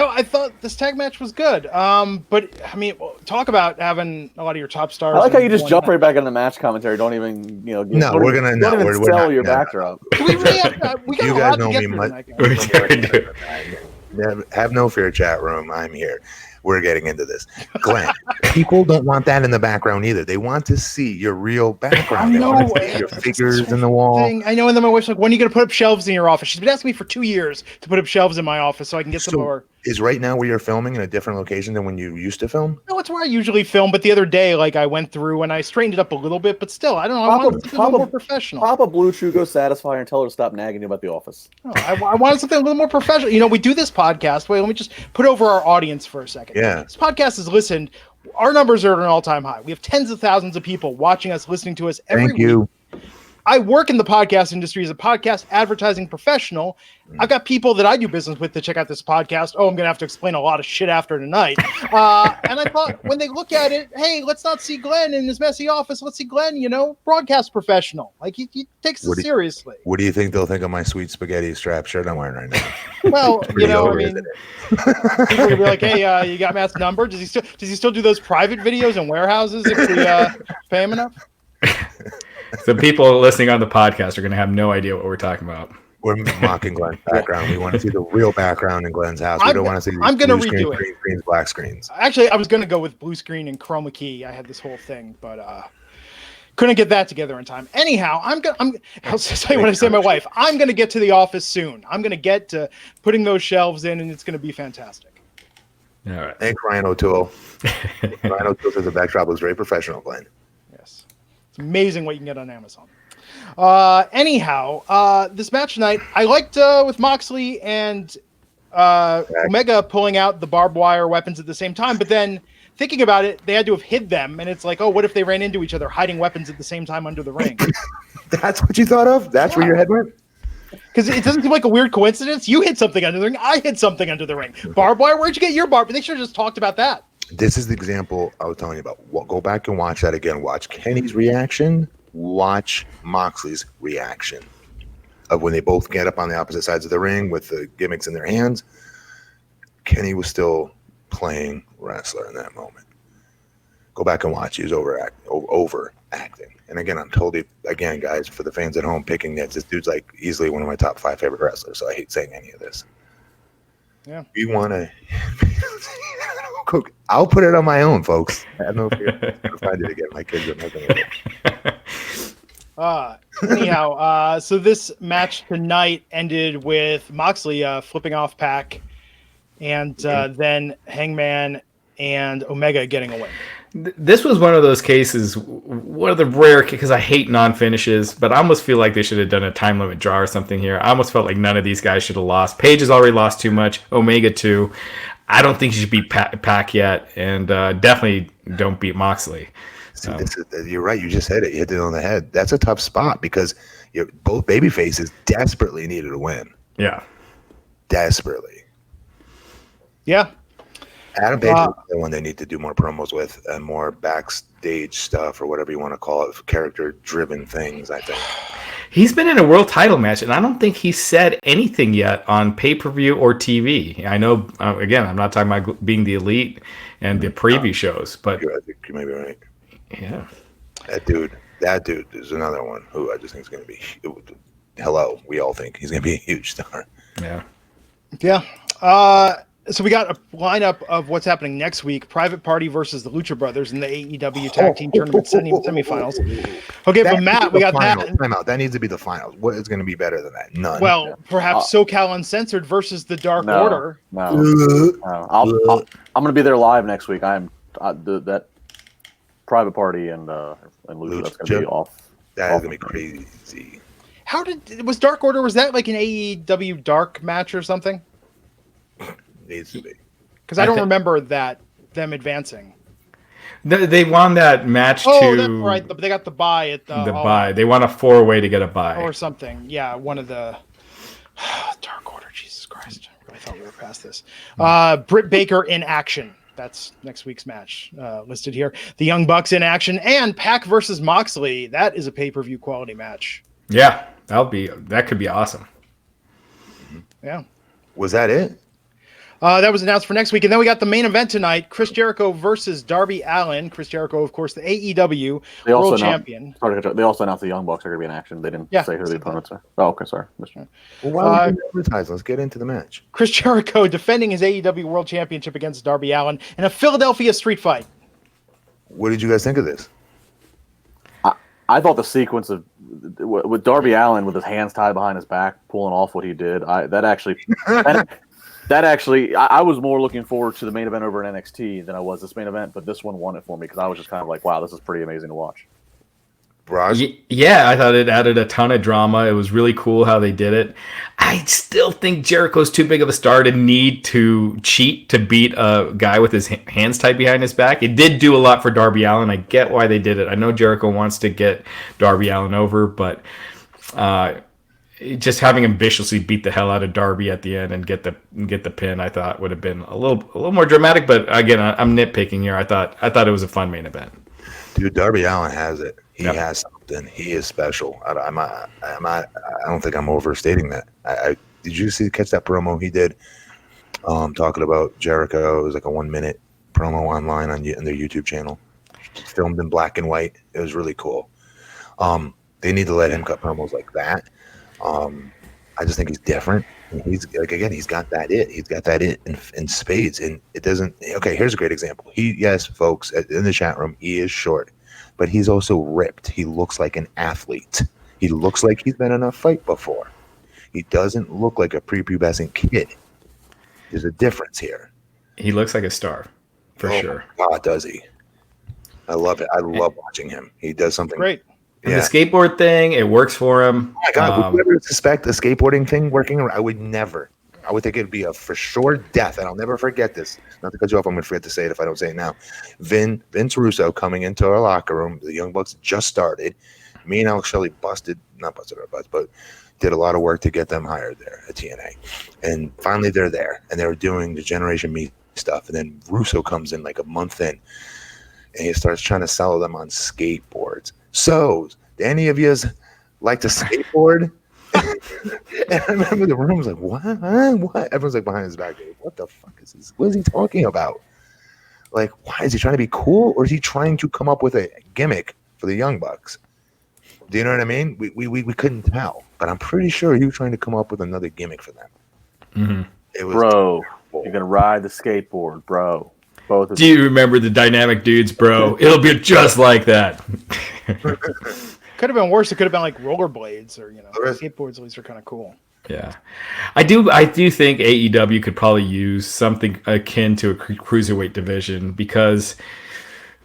I thought this tag match was good. But I mean, talk about having a lot of your top stars. I like how you just jump right back into match commentary. Don't even, sell your backdrop. We got you guys know me much. Have no fear, chat room. I'm here. We're getting into this. Glenn, people don't want that in the background either. They want to see your real background. They want to see your figures in the wall. I know, and then my wife's like, when are you going to put up shelves in your office? She's been asking me for 2 years to put up shelves in my office so I can get some more. Is right now where you're filming in a different location than when you used to film? No, it's where I usually film, but the other day, I went through and I straightened it up a little bit, but still, I don't know. I wanted something a little more professional. Pop a Blue Chew, go satisfy her and tell her to stop nagging you about the office. No, I wanted something a little more professional. We do this podcast. Wait, let me just put over our audience for a second. Yeah. This podcast is listened. Our numbers are at an all-time high. We have tens of thousands of people watching us, listening to us every week. Thank you. I work in the podcast industry as a podcast advertising professional. I've got people that I do business with to check out this podcast. Oh, I'm going to have to explain a lot of shit after tonight. And I thought when they look at it, hey, let's not see Glenn in his messy office. Let's see Glenn, broadcast professional. He takes it seriously. What do you think they'll think of my sweet spaghetti strap shirt I'm wearing right now? Well, people will be like, hey, you got Matt's number? Does he still do those private videos in warehouses if we pay him enough? The people listening on the podcast are going to have no idea what we're talking about. We're mocking Glenn's background. We want to see the real background in Glenn's house. We don't want to see I'm going to redo green screens, black screens. Actually, I was going to go with blue screen and chroma key. I had this whole thing, but couldn't get that together in time. Anyhow, I'll tell you what I say to my wife. I'm going to get to the office soon. I'm going to get to putting those shelves in, and it's going to be fantastic. All right. Thanks, Ryan O'Toole. Ryan O'Toole says the backdrop looks very professional, Glenn. Yes. It's amazing what you can get on Amazon. Anyhow, this match tonight, I liked with Moxley and Omega pulling out the barbed wire weapons at the same time, but then thinking about it, they had to have hid them, and it's like, oh, what if they ran into each other hiding weapons at the same time under the ring? That's what you thought of? That's where your head went? Because it doesn't seem like a weird coincidence. You hid something under the ring. I hid something under the ring. Barbed wire, where'd you get your barb? They should have just talked about that. This is the example I was telling you about. Go back and watch that again. Watch Kenny's reaction. Watch Moxley's reaction of when they both get up on the opposite sides of the ring with the gimmicks in their hands. Kenny was still playing wrestler in that moment. Go back and watch. He was overacting. And again, I'm told you, again, guys, for the fans at home picking nits, this dude's like easily one of my top 5 favorite wrestlers, so I hate saying any of this. Yeah. We want to... I'll put it on my own, folks. I have no fear. I'm gonna find it again. My kids are making it. Anyhow, so this match tonight ended with Moxley flipping off Pac, and then Hangman and Omega getting a win. This was one of those cases, one of the rare, because I hate non-finishes, but I almost feel like they should have done a time limit draw or something here. I almost felt like none of these guys should have lost. Paige has already lost too much. Omega too. I don't think she should beat Pac yet, and definitely don't beat Moxley. So. You're right. You just said it. You hit it on the head. That's a tough spot because both baby faces desperately needed a win. Yeah. Desperately. Yeah. Adam Page is the one they need to do more promos with and more backstage stuff or whatever you want to call it, character-driven things, I think. He's been in a world title match, and I don't think he said anything yet on pay-per-view or TV. I know, again, I'm not talking about being the Elite and the preview shows, but... I think you may be right. Yeah. That dude is another one who I just think is going to be... We all think he's going to be a huge star. Yeah. Yeah. So we got a lineup of what's happening next week. Private Party versus the Lucha Brothers in the AEW Tag Team Tournament semifinals. Okay, but Matt, we got that. Time out. That needs to be the finals. What is going to be better than that? None. Well, perhaps SoCal Uncensored versus the Dark Order. I'm going to be there live next week. That Private Party and Lucha, that's going to be off. That is going to be crazy. Was Dark Order, was that like an AEW Dark match or something? Needs to be. Because I don't remember them advancing. They won that match too. Oh, that's right. They got the bye at the bye. They won a 4-way to get a bye. Or something. Yeah, one of the Dark Order. Jesus Christ. I really thought we were past this. Britt Baker in action. That's next week's match listed here. The Young Bucks in action. And Pac versus Moxley. That is a pay-per-view quality match. Yeah, that could be awesome. Yeah. Was that it? That was announced for next week. And then we got the main event tonight, Chris Jericho versus Darby Allin. Chris Jericho, of course, the AEW World Champion. They also announced the Young Bucks are going to be in action. They didn't say who the opponents are. Oh, okay, sorry. Well, why would you advertise? Let's get into the match. Chris Jericho defending his AEW World Championship against Darby Allin in a Philadelphia street fight. What did you guys think of this? I thought the sequence of with Darby Allin with his hands tied behind his back, pulling off what he did, I was more looking forward to the main event over in NXT than I was this main event, but this one won it for me because I was just kind of like, wow, this is pretty amazing to watch. Raj? Yeah, I thought it added a ton of drama. It was really cool how they did it. I still think Jericho's too big of a star to need to cheat to beat a guy with his hands tied behind his back. It did do a lot for Darby Allin. I get why they did it. I know Jericho wants to get Darby Allin over, but just having him viciously beat the hell out of Darby at the end and get the pin, I thought would have been a little more dramatic. But again, I'm nitpicking here. I thought it was a fun main event. Dude, Darby Allin has it. He has something. He is special. I don't think I'm overstating that. Did you catch that promo he did? Talking about Jericho. It was like a 1-minute promo online on their YouTube channel, filmed in black and white. It was really cool. They need to let him cut promos like that. I just think he's different. He's got that it. He's got that it in spades, and it doesn't. Okay, here's a great example. Yes, folks, in the chat room, he is short, but he's also ripped. He looks like an athlete. He looks like he's been in a fight before. He doesn't look like a prepubescent kid. There's a difference here. He looks like a star, for sure. God, does he? I love it. I love watching him. He does something great. Yeah. The skateboard thing, it works for him. Oh my God, would you ever suspect the skateboarding thing working? I would never. I would think it would be a for sure death, and I'll never forget this. Not to cut you off, I'm going to forget to say it if I don't say it now. Vince Russo coming into our locker room. The Young Bucks just started. Me and Alex Shelley not busted our butts, but did a lot of work to get them hired there at TNA. And finally they're there, and they were doing the Generation Me stuff. And then Russo comes in like a month in, and he starts trying to sell them on skateboards. So, do any of you like to skateboard? And I remember the room was like, what? What? Everyone's like behind his back. What the fuck is this? What is he talking about? Like, why is he trying to be cool, or is he trying to come up with a gimmick for the Young Bucks? Do you know what I mean? We couldn't tell, but I'm pretty sure he was trying to come up with another gimmick for them. Mm-hmm. It was terrible. You're gonna ride the skateboard, bro. Both of Do you remember the Dynamic Dudes, bro? It'll be just like that. Could have been worse. It could have been like rollerblades or skateboards. At least are kind of cool. Yeah, I do think AEW could probably use something akin to a cruiserweight division, because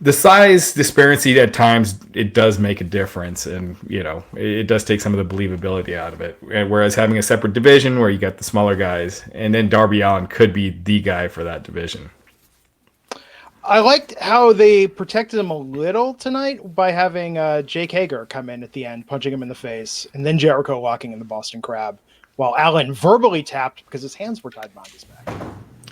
the size disparity at times, it does make a difference, and it does take some of the believability out of it. Whereas having a separate division where you got the smaller guys, and then Darby Allin could be the guy for that division. I liked how they protected him a little tonight by having Jake Hager come in at the end, punching him in the face, and then Jericho locking in the Boston Crab, while Allin verbally tapped because his hands were tied behind his back.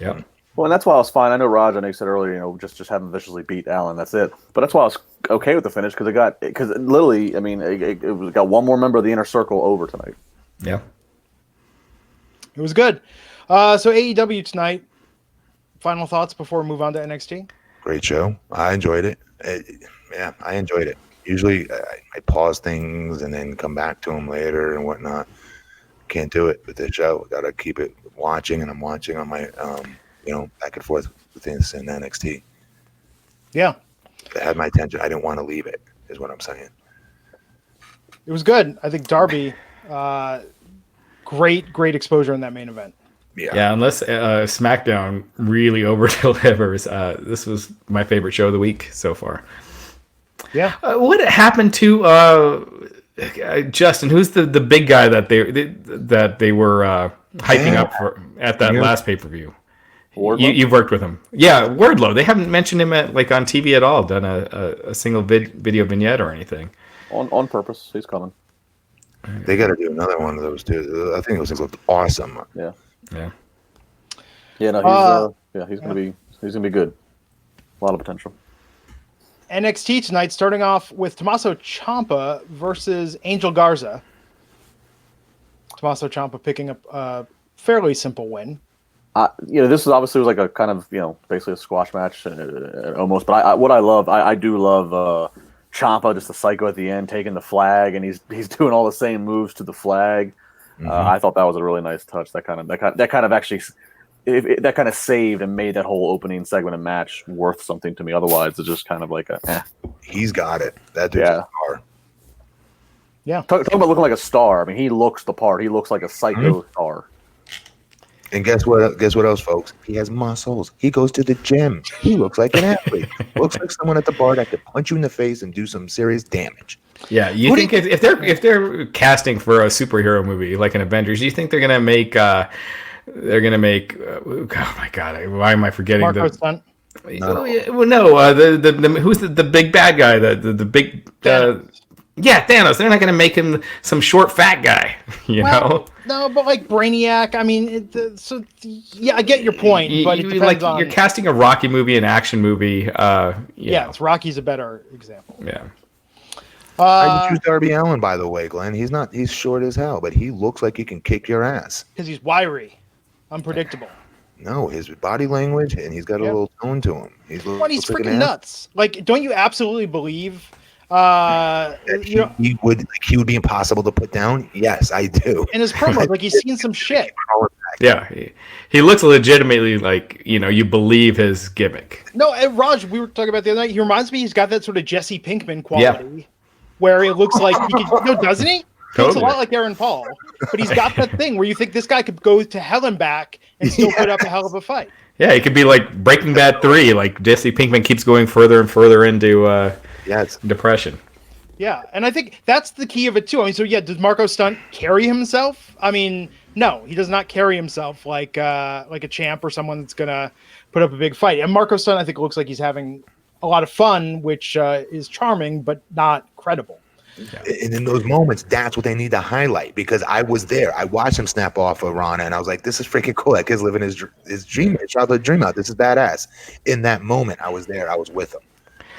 Yep. Well, and that's why I was fine. I know Raj, I know you said earlier, just have him viciously beat Allin. That's it. But that's why I was okay with the finish, because literally, I mean, it got one more member of the Inner Circle over tonight. Yeah. It was good. So AEW tonight. Final thoughts before we move on to NXT? Great show. I enjoyed it. I enjoyed it. Usually I pause things and then come back to them later and whatnot. Can't do it with this show. Got to keep it watching, and I'm watching on my back and forth with this in NXT. Yeah. It had my attention. I didn't want to leave it, is what I'm saying. It was good. I think Darby, great exposure in that main event. Yeah, unless SmackDown really over delivers, this was my favorite show of the week so far. Yeah. What happened to Justin? Who's the big guy that they were hyping up for at that last pay-per-view? You've worked with him. Yeah, Wardlow. They haven't mentioned him on TV at all, done a single video vignette or anything. On purpose. He's coming. They got to do another one of those too. I think those looked awesome. Yeah. Yeah. Yeah, no, he's gonna be good. A lot of potential. NXT tonight, starting off with Tommaso Ciampa versus Angel Garza. Tommaso Ciampa picking up a fairly simple win. This was like a kind of basically a squash match almost. But I do love Ciampa, just a psycho at the end, taking the flag, and he's doing all the same moves to the flag. Mm-hmm. I thought that was a really nice touch. That kind of saved and made that whole opening segment and match worth something to me. Otherwise, it's just kind of like He's got it. That dude's a star. Yeah. Talk about looking like a star. I mean, he looks the part. He looks like a psycho star. And guess what? Guess what else, folks? He has muscles. He goes to the gym. He looks like an athlete. Looks like someone at the bar that could punch you in the face and do some serious damage. Yeah, if they're casting for a superhero movie like an Avengers, do you think they're gonna make? Oh my god, why am I forgetting Marco Stunt? No. Who's the big bad guy? The big Thanos. They're not gonna make him some short fat guy, know. No, but like Brainiac. I mean, I get your point, but it depends on... You're casting a Rocky movie, an action movie. Rocky's a better example. Yeah. I choose Darby Allin, by the way, Glenn. He's short as hell, but he looks like he can kick your ass. Because he's wiry, unpredictable. No, his body language, and he's got a little tone to him. He's freaking nuts. Like, don't you absolutely believe he would be impossible to put down? Yes, I do. In his promo, like he's seen some shit. Yeah, he looks legitimately like you believe his gimmick. No, Raj, we were talking about the other night. He reminds me, he's got that sort of Jesse Pinkman quality, where it looks like he could. Doesn't he? He looks a lot like Aaron Paul, but he's got that thing where you think this guy could go to hell and back and still put up a hell of a fight. Yeah, it could be like Breaking Bad 3. Like Jesse Pinkman keeps going further and further into depression. Yeah, and I think that's the key of it too. I mean, does Marco Stunt carry himself? I mean, no, he does not carry himself like a champ or someone that's gonna put up a big fight. And Marco Stunt, I think, looks like he's having a lot of fun, which is charming but not credible. Yeah. And in those moments, that's what they need to highlight, because I was there. I watched him snap off of Rana, and I was like, this is freaking cool. That kid's living his dream, his childhood dream out. This is badass. In that moment, I was there. I was with him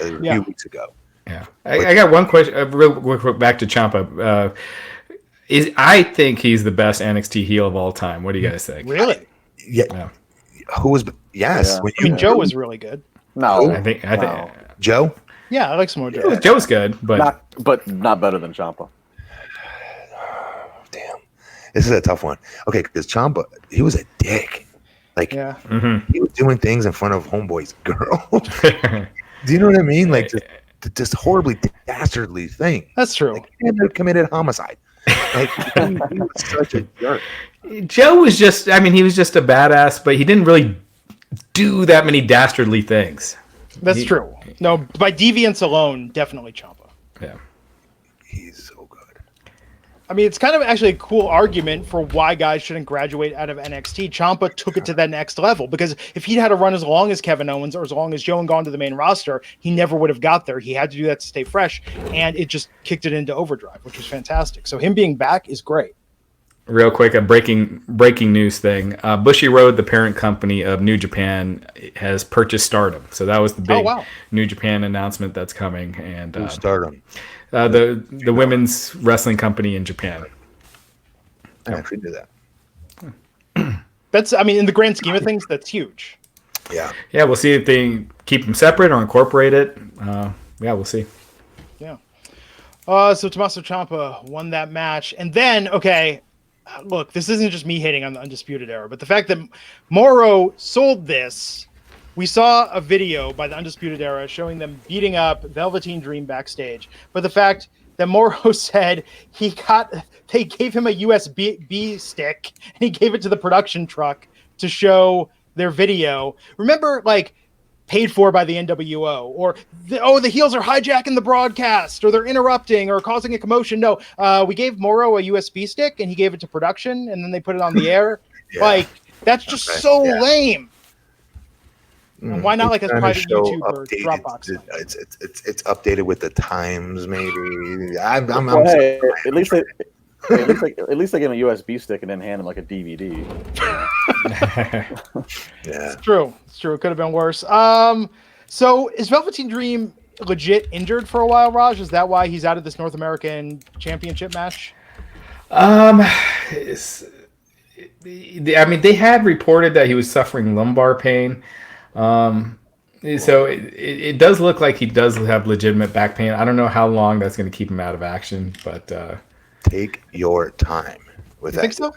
a few weeks ago. Yeah. I got one question, real quick, back to Ciampa. I think he's the best NXT heel of all time. What do you guys think? Really? Yeah. Who was? Yes. Yeah. Joe was really good. No. I think Joe? Yeah, I like some more Joe. Joe's good, but not better than Ciampa. Damn, this is a tough one. Okay, because Ciampa, he was a dick. Like, he was doing things in front of homeboy's girl. Do you know what I mean? Like, just horribly dastardly thing. That's true. Like, he had committed homicide. Like, he was such a jerk. Joe was he was just a badass, but he didn't really do that many dastardly things. That's true. No, by deviance alone, definitely Ciampa. Yeah. He's so good. I mean, it's kind of actually a cool argument for why guys shouldn't graduate out of NXT. Ciampa took it to that next level, because if he'd had a run as long as Kevin Owens or as long as Joe and gone to the main roster, he never would have got there. He had to do that to stay fresh, and it just kicked it into overdrive, which was fantastic. So him being back is great. Real quick, a breaking news thing. Bushy Road, the parent company of New Japan, has purchased Stardom. So that was the big New Japan announcement that's coming. And Stardom, the women's wrestling company in Japan. I actually knew that. That's, I mean, in the grand scheme of things, that's huge. Yeah. Yeah, we'll see if they keep them separate or incorporate it. We'll see. Yeah. So Tommaso Ciampa won that match, and then look, this isn't just me hating on the Undisputed Era, but the fact that Morrow sold this, we saw a video by the Undisputed Era showing them beating up Velveteen Dream backstage. But the fact that Morrow said they gave him a USB stick and he gave it to the production truck to show their video. Remember, like, paid for by the NWO, or the heels are hijacking the broadcast, or they're interrupting or causing a commotion. No, we gave Morrow a USB stick and he gave it to production and then they put it on the air. Yeah. Like, that's just so lame. And why not like a private YouTube or Dropbox? It's updated with the times, maybe. Hey, at least they gave him a USB stick and then hand him like a DVD. Yeah, It's true. It could have been worse. So is Velveteen Dream legit injured for a while, Raj? Is that why he's out of this North American Championship match? I mean, they had reported that he was suffering lumbar pain. So it does look like he does have legitimate back pain. I don't know how long that's going to keep him out of action, but take your time with that. Think so?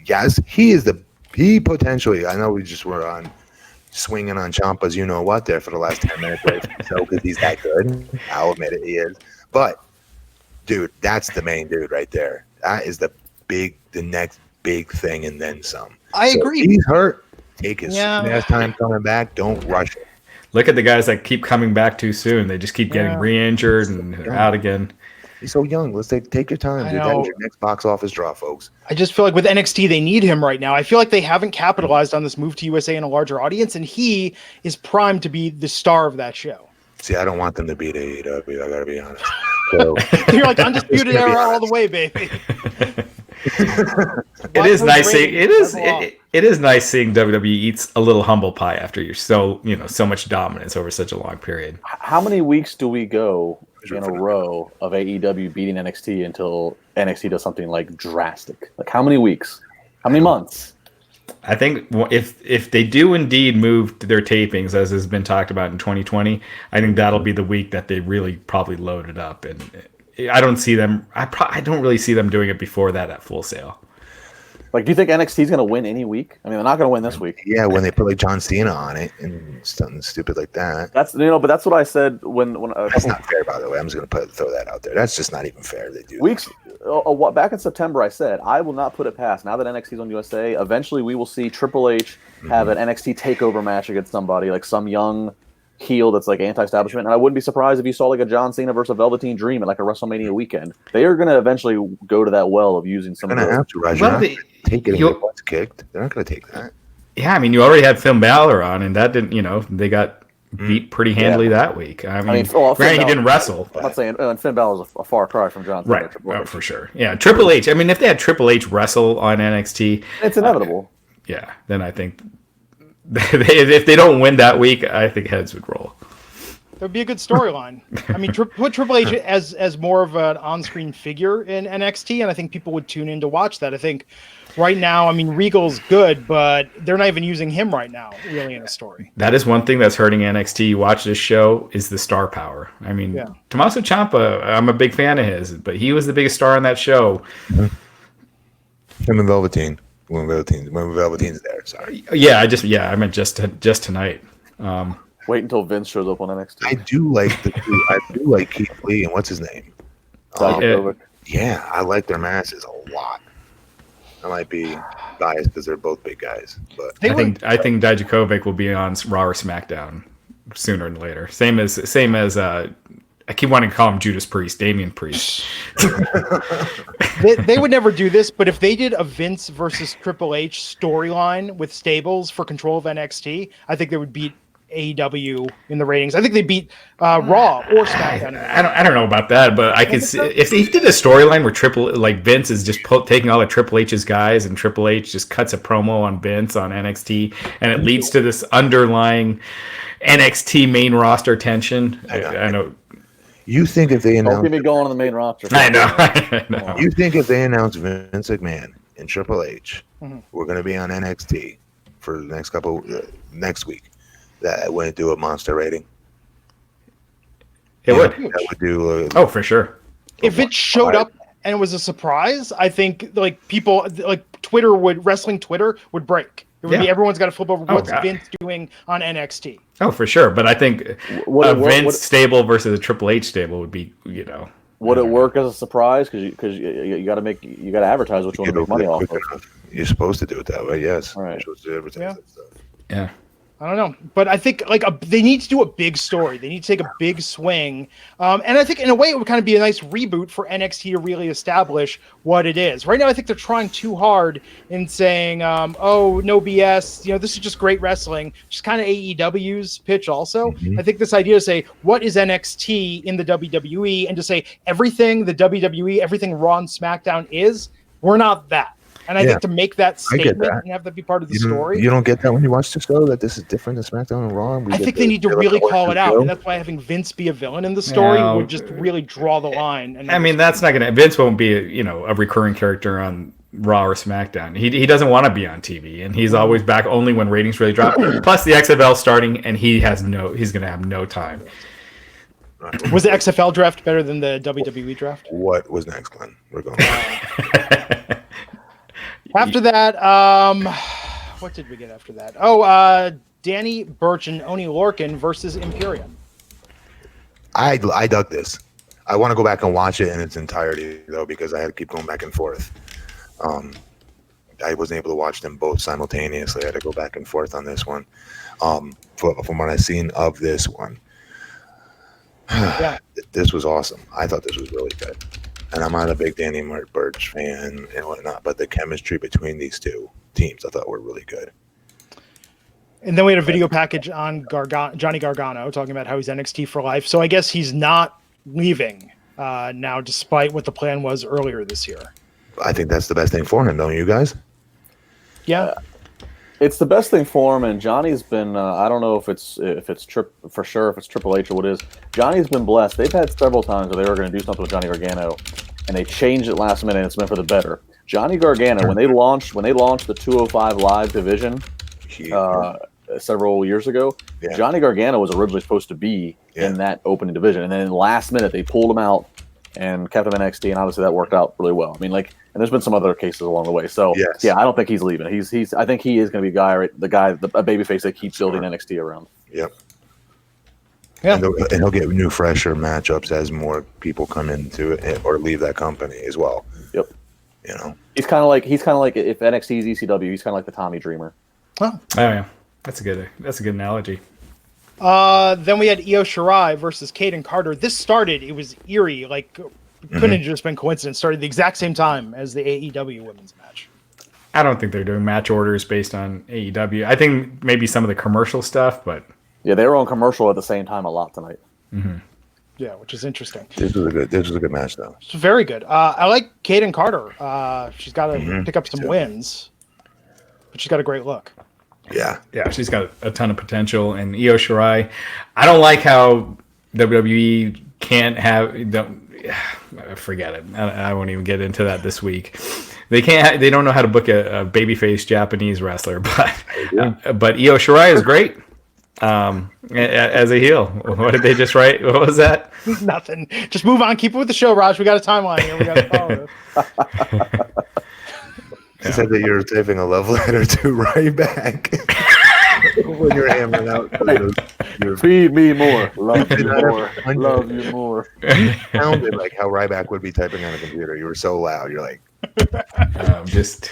Yes, he potentially. I know we just were on swinging on Champa's you know what there for the last 10 minutes, so because he's that good. I'll admit it, he is. But dude, that's the main dude right there. That is the next big thing, and then some. I agree. If he's hurt. Take his time coming back. Don't rush it. Look at the guys that keep coming back too soon. They just keep getting re-injured and out again. He's so young. Let's take your time, dude. That was your next box office draw, folks. I just feel like with NXT, they need him right now. I feel like they haven't capitalized on this move to USA in a larger audience, and he is primed to be the star of that show. See, I don't want them to beat AEW. I gotta be honest. So, you're like Undisputed Era all the way, baby. It is nice seeing it is nice seeing WWE eats a little humble pie after so much dominance over such a long period. How many weeks do we go in a row of AEW beating NXT until NXT does something like drastic? Like how many weeks? How many months? I think if they do indeed move to their tapings, as has been talked about in 2020, I think that'll be the week that they really probably load it up. And I don't see them. I don't really see them doing it before that at Full Sail. Like, do you think NXT is going to win any week? I mean, they're not going to win this week. Yeah, when they put like John Cena on it and something stupid like that. But that's what I said when. That's not fair, by the way. I'm just going to throw that out there. That's just not even fair. They do weeks. Back in September, I said I will not put it past. Now that NXT is on USA, eventually we will see Triple H have an NXT takeover match against somebody like some young heel that's like anti-establishment. And I wouldn't be surprised if you saw like a John Cena versus a Velveteen Dream at like a WrestleMania weekend. They are going to eventually go to that well of using some. They're going to have to, Raj. Well, take it and get butts kicked. They're not going to take that. Yeah, I mean, you already had Finn Balor on, and that didn't. They got beat pretty handily that week. I mean granted, he didn't wrestle. I'm not saying Finn Balor's a far cry from John Cena. Right, for sure. Yeah, Triple H. I mean, if they had Triple H wrestle on NXT, it's inevitable. Then I think if they don't win that week, I think heads would roll. That would be a good storyline. I mean, put Triple H as more of an on-screen figure in NXT, and I think people would tune in to watch that. I think right now, I mean, Regal's good, but they're not even using him right now, really, in a story. That is one thing that's hurting NXT. You watch this show, is the star power. I mean, Tommaso Ciampa, I'm a big fan of his, but he was the biggest star on that show. Him and Velveteen. When Velveteen's there, sorry. Yeah, I meant just tonight. Wait until Vince shows up on NXT. I do like Keith Lee and what's his name? Yeah, I like their matches a lot. I might be biased because they're both big guys, but I think Dijakovic will be on Raw or SmackDown sooner than later. Same as I keep wanting to call him Judas Priest, Damien Priest. They would never do this, but if they did a Vince versus Triple H storyline with stables for control of NXT, I think they would beat AEW in the ratings. I think they beat Raw or SmackDown. I don't know about that, but I could see if he did a storyline where Vince is just taking all of Triple H's guys and Triple H just cuts a promo on Vince on NXT, and it leads to this underlying NXT main roster tension. I know. You think if they announce... Don't get me going on the main roster. I know. You think if they announce Vince McMahon and Triple H, we're going to be on NXT for the next next week, that wouldn't do a monster rating? It would. That would do... for sure. If it showed up and it was a surprise, I think like wrestling Twitter would break. It would be everyone's got to flip over. What's Vince doing on NXT? Oh, for sure. But I think Vince stable versus a Triple H stable would be, Would it work as a surprise? Because you got to advertise what you want to make money off of. You're supposed to do it that way, yes. Right. You're supposed to advertise that stuff. Yeah. I don't know, but I think they need to do a big story. They need to take a big swing, and I think in a way it would kind of be a nice reboot for NXT to really establish what it is. Right now, I think they're trying too hard in saying, "Oh, no BS." This is just great wrestling. Just kind of AEW's pitch. Also, I think this idea to say what is NXT in the WWE, and to say everything the WWE, everything Raw and SmackDown is, we're not that. And I think to make that statement and have that be part of the story. You don't get that when you watch the show, that this is different than SmackDown and Raw? I think they need to really call it out. And that's why having Vince be a villain in the story would just really draw the line. And that's not going to... Vince won't be a recurring character on Raw or SmackDown. He doesn't want to be on TV. And he's always back only when ratings really drop. Plus the XFL starting, and he's going to have no time. Was the XFL draft better than the WWE draft? What was next, Glenn? We're going After that, what did we get after that? Danny Burch and Oney Lorcan versus Imperium. I dug this. I want to go back and watch it in its entirety, though, because I had to keep going back and forth. I wasn't able to watch them both simultaneously. I had to go back and forth on this one. From what I've seen of this one, this was awesome. I thought this was really good. And I'm not a big Danny Burch fan and whatnot, but the chemistry between these two teams I thought were really good. And then we had a video package on Johnny Gargano talking about how he's NXT for life. So I guess he's not leaving now, despite what the plan was earlier this year. I think that's the best thing for him, don't you guys? Yeah. It's the best thing for him, and Johnny's been. I don't know if it's for sure if it's Triple H or what it is. Johnny's been blessed. They've had several times where they were going to do something with Johnny Gargano, and they changed it last minute. And it's meant for the better. Johnny Gargano, when they launched the 205 Live division several years ago, Johnny Gargano was originally supposed to be in that opening division, and then last minute they pulled him out and kept him in NXT, and obviously that worked out really well. I mean, and there's been some other cases along the way. So I don't think he's leaving. I think he is going to be a babyface that keeps building NXT around. Yep. Yeah. And he'll get new, fresher matchups as more people come into it or leave that company as well. Yep. He's kind of like if NXT is ECW, he's kind of like the Tommy Dreamer. Oh yeah, that's a good analogy. Then we had Io Shirai versus Kaden Carter. This started, it was eerie, couldn't have just been coincidence. Started the exact same time as the AEW women's match. I don't think they're doing match orders based on AEW. I think maybe some of the commercial stuff, but yeah, they were on commercial at the same time a lot tonight. Mm-hmm. Yeah, which is interesting. This was a good match, though. It's very good. I like Kaden Carter. She's got to pick up some wins, but she's got a great look. Yeah, she's got a ton of potential. And Io Shirai, I don't like how WWE can't have. Forget it. I won't even get into that this week. They can't. They don't know how to book a babyface Japanese wrestler. But Io Shirai is great as a heel. What did they just write? What was that? Nothing. Just move on. Keep it with the show, Raj. We got a timeline here. We got to follow this. He said that you're typing a love letter to Ryback when you're hammering out. Feed me more. Love you more. Love you more. You sounded like how Ryback would be typing on a computer. You were so loud. You're like... just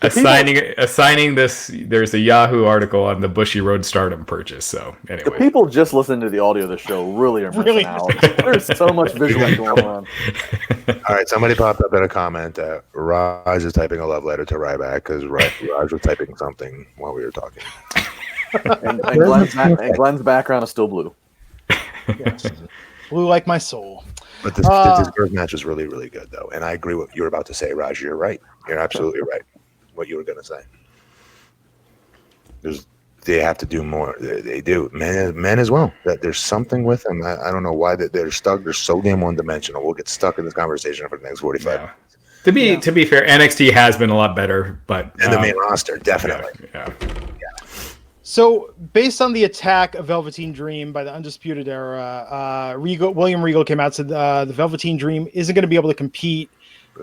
assigning this. There's a Yahoo article on the Bushy Road Stardom purchase. So anyway, the people just listening to the audio of the show really are missing out. There's so much visual going on. All right, somebody popped up in a comment that Raj is typing a love letter to Ryback because Raj was typing something while we were talking. and Glenn's background is still blue. Yes. Blue like my soul. But this first match was really, really good, though. And I agree with what you were about to say, Raj. You're right. You're absolutely right. What you were going to say. They have to do more. They do. Men as well. There's something with them. I don't know why they're stuck. They're so damn one-dimensional. We'll get stuck in this conversation for the next 45 minutes. To be fair, NXT has been a lot better. And the main roster, definitely. Yeah. So, based on the attack of Velveteen Dream by the Undisputed Era, William Regal came out and said the Velveteen Dream isn't going to be able to compete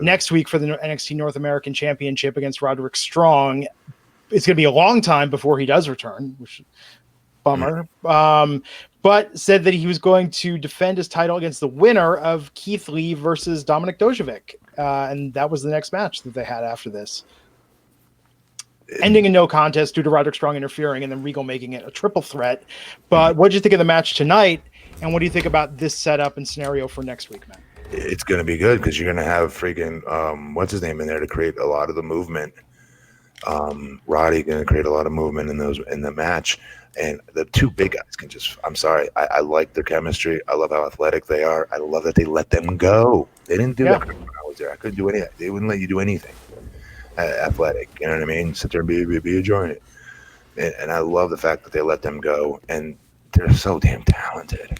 next week for the NXT North American Championship against Roderick Strong. It's going to be a long time before he does return, which bummer. But said that he was going to defend his title against the winner of Keith Lee versus Dominik Dojovic. And that was the next match that they had after this. Ending in no contest due to Roderick Strong interfering and then Regal making it a triple threat. But what did you think of the match tonight? And what do you think about this setup and scenario for next week, man? It's going to be good because you're going to have freaking, what's his name in there to create a lot of the movement. Roddy going to create a lot of movement in the match. And the two big guys can just, I'm sorry, I like their chemistry. I love how athletic they are. I love that they let them go. They didn't do that when I was there. I couldn't do anything. They wouldn't let you do anything. Athletic, you know what I mean? Sit there and be a joint. And I love the fact that they let them go, and they're so damn talented.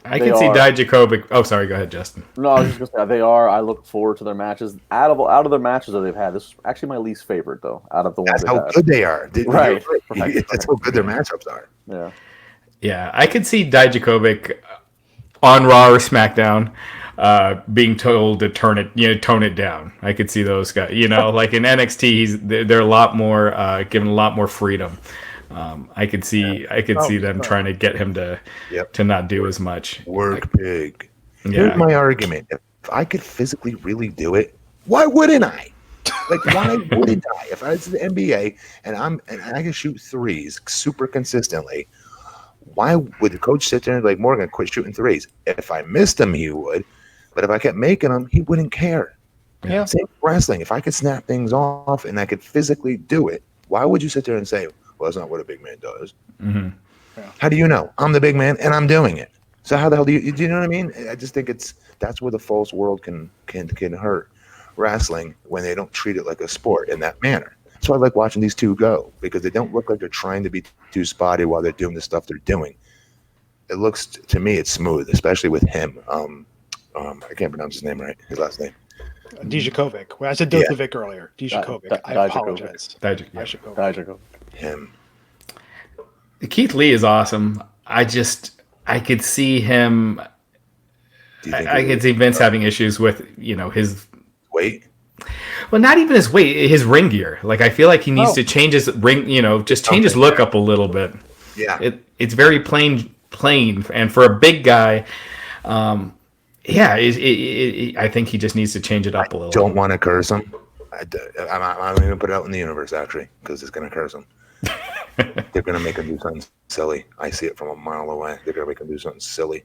I can see Dijakovic. Oh, sorry. Go ahead, Justin. No, I was just gonna say they are. I look forward to their matches. Out of their matches that they've had, this is actually my least favorite, though. Out of the ones, that's how good they are. Right. That's how good their matchups are. Yeah. Yeah, I could see Dijakovic on Raw or SmackDown being told to tone it down. I could see those guys. Like in NXT, they're a lot more given a lot more freedom. I could see them trying to get him to not do as much. Work big. Here's my argument: if I could physically really do it, why wouldn't I? Like, why wouldn't I? If I was in the NBA and I can shoot threes super consistently, why would the coach sit there and like, Morgan, quit shooting threes? If I missed them, he would. But if I kept making them, he wouldn't care. Yeah. Same with wrestling. If I could snap things off and I could physically do it, why would you sit there and say, well, that's not what a big man does? Mm-hmm. Yeah. How do you know? I'm the big man and I'm doing it. So how the hell do you know what I mean? I just think that's where the false world can hurt wrestling when they don't treat it like a sport in that manner. So I like watching these two go because they don't look like they're trying to be too spotty while they're doing the stuff they're doing. It looks to me it's smooth, especially with him. I can't pronounce his name right. His last name. Dijakovic. When I said Dojovic earlier, Dijakovic. I apologize. Dijakovic. Him. Keith Lee is awesome. I could see him. I could see Vince having issues with his weight. Well, not even his weight, his ring gear. Like, I feel like he needs to change his ring. Just change his look up a little bit. Yeah, it's very plain, and for a big guy, I think he just needs to change it up a little. Don't want to curse him. I'm not even put it out in the universe actually because it's going to curse him. They're going to make him do something silly. I see it from a mile away. They're going to make him do something silly,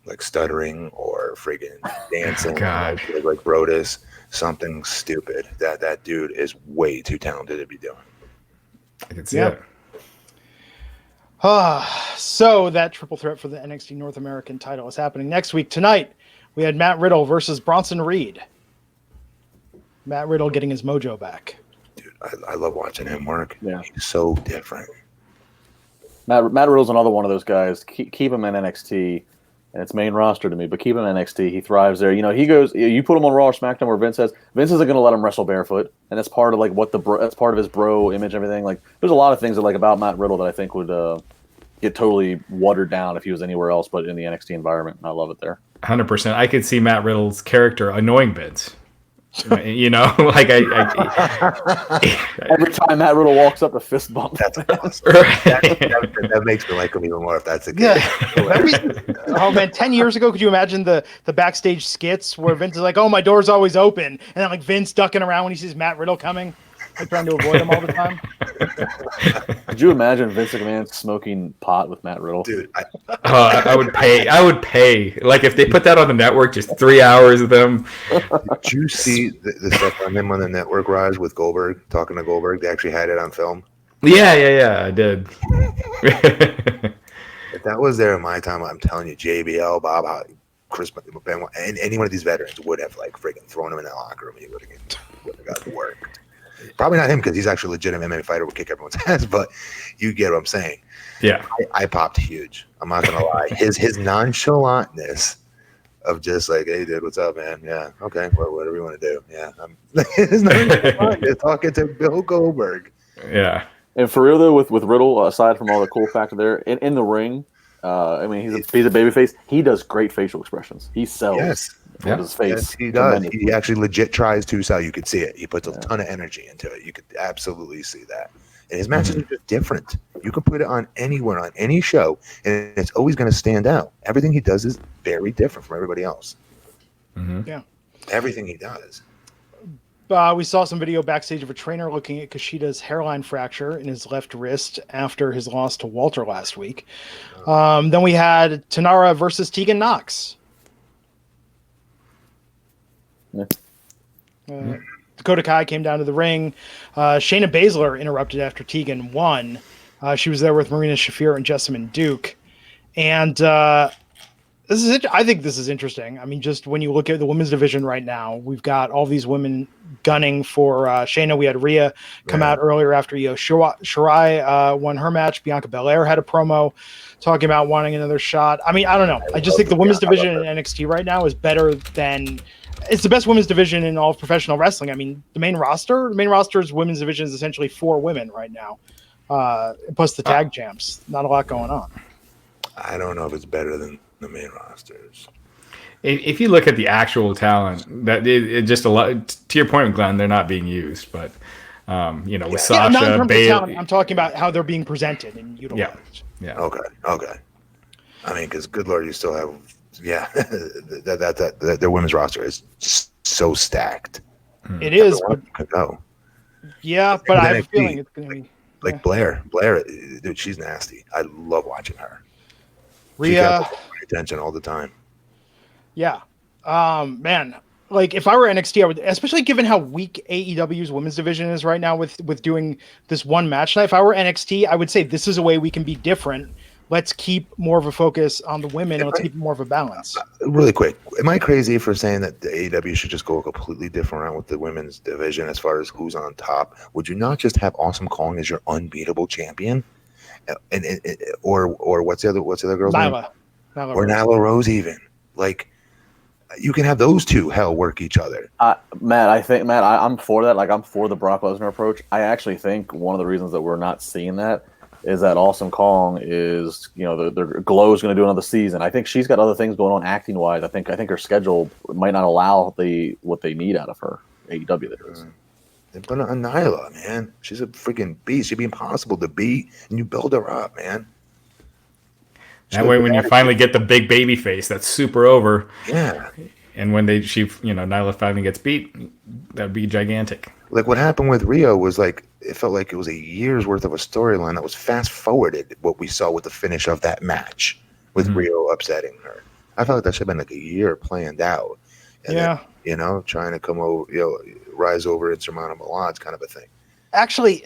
like stuttering or friggin' dancing. God. Like Brodus, something stupid that dude is way too talented to be doing. I can see it. So that triple threat for the NXT North American title is happening next week. Tonight, we had Matt Riddle versus Bronson Reed. Matt Riddle getting his mojo back. Dude, I love watching him work. Yeah. He's so different. Matt Riddle's another one of those guys. Keep him in NXT, and it's main roster to me, but keep him in NXT. He thrives there. He goes. You put him on Raw or SmackDown where Vince isn't going to let him wrestle barefoot, and that's part of like that's part of his bro image and everything. Like, there's a lot of things that like about Matt Riddle that I think would get totally watered down if he was anywhere else but in the NXT environment. And I love it there. 100%. I could see Matt Riddle's character annoying Vince. Like every time Matt Riddle walks up, a fist bump. That's awesome. That makes me like him even more if that's the case. Oh man, 10 years ago, could you imagine the backstage skits where Vince is like, "Oh, my door's always open," and then like Vince ducking around when he sees Matt Riddle coming, like trying to avoid him all the time. Could you imagine Vince McMahon smoking pot with Matt Riddle? Dude, I would pay. I would pay. Like, if they put that on the network, just 3 hours of them. Did you see the stuff on him on the network, Raj, with Goldberg, talking to Goldberg? They actually had it on film. Yeah, I did. If that was there in my time, I'm telling you, JBL, Bob, Chris Benoit, and any one of these veterans would have like freaking thrown him in that locker room. He would have got to work. Probably not him because he's actually a legitimate MMA fighter, would kick everyone's ass. But you get what I'm saying. Yeah, I popped huge. I'm not gonna lie. His nonchalantness of just like, "Hey, dude, what's up, man? Yeah, okay, whatever you want to do. Yeah, it's not even fun. They're talking to Bill Goldberg. Yeah. And for real though, with Riddle, aside from all the cool factor there, in the ring, I mean, he's a babyface. He does great facial expressions. He sells with his face. Yes, he does. He actually legit tries to sell. You could see it. He puts a ton of energy into it. You could absolutely see that. And his matches are just different. You can put it on anywhere, on any show, and it's always going to stand out. Everything he does is very different from everybody else. Yeah. Everything he does. We saw some video backstage of a trainer looking at Kushida's hairline fracture in his left wrist after his loss to Walter last week. Then we had Tanara versus Tegan Knox. Dakota Kai came down to the ring. Shayna Baszler interrupted after Tegan won. She was there with Marina Shafir and Jessamine Duke. And this is I think this is interesting. I mean, just when you look at the women's division right now, we've got all these women gunning for Shayna. We had Rhea come out earlier after Io Shirai won her match. Bianca Belair had a promo talking about wanting another shot. I mean, I don't know. I just think the women's division in NXT right now is better than it's the best women's division in all of professional wrestling. I mean, the main roster's women's division is essentially 4 women right now, plus the tag champs. Not a lot going on. I don't know if it's better than the main rosters. If you look at the actual talent, that it just a lot. To your point, Glenn, they're not being used, but with Sasha, not in terms of Bayley, talent, I'm talking about how they're being presented and utilized. Yeah. Okay. I mean, because good Lord, you still have that their women's roster is so stacked. It is, but go. Yeah, but I have a feeling it's going to be like Blair. Blair, dude, she's nasty. I love watching her. Rhea, attention all the time. Yeah, man. Like if I were NXT, I would, especially given how weak AEW's women's division is right now with doing this one match night. If I were NXT, I would say this is a way we can be different. Let's keep more of a focus on the women. And let's keep more of a balance. Really quick, am I crazy for saying that the AEW should just go a completely different route with the women's division as far as who's on top? Would you not just have Awesome Kong as your unbeatable champion, or what's the other girl's name? Nyla Rose even like. You can have those two work each other. Matt, I'm for that. Like I'm for the Brock Lesnar approach. I actually think one of the reasons that we're not seeing that is that Awesome Kong is, the Glow's going to do another season. I think she's got other things going on acting wise. I think her schedule might not allow what they need out of her. AEW that is. But Nyla, man, she's a freaking beast. She'd be impossible to beat, and you build her up, man. That way, when you finally get the big baby face, that's super over. Yeah. And when Nyla finally gets beat, that'd be gigantic. Like what happened with Rio was like, it felt like it was a year's worth of a storyline that was fast forwarded. What we saw with the finish of that match with Rio upsetting her, I felt like that should have been like a year planned out. And then, trying to come over, rise over insurmountable odds, kind of a thing. Actually,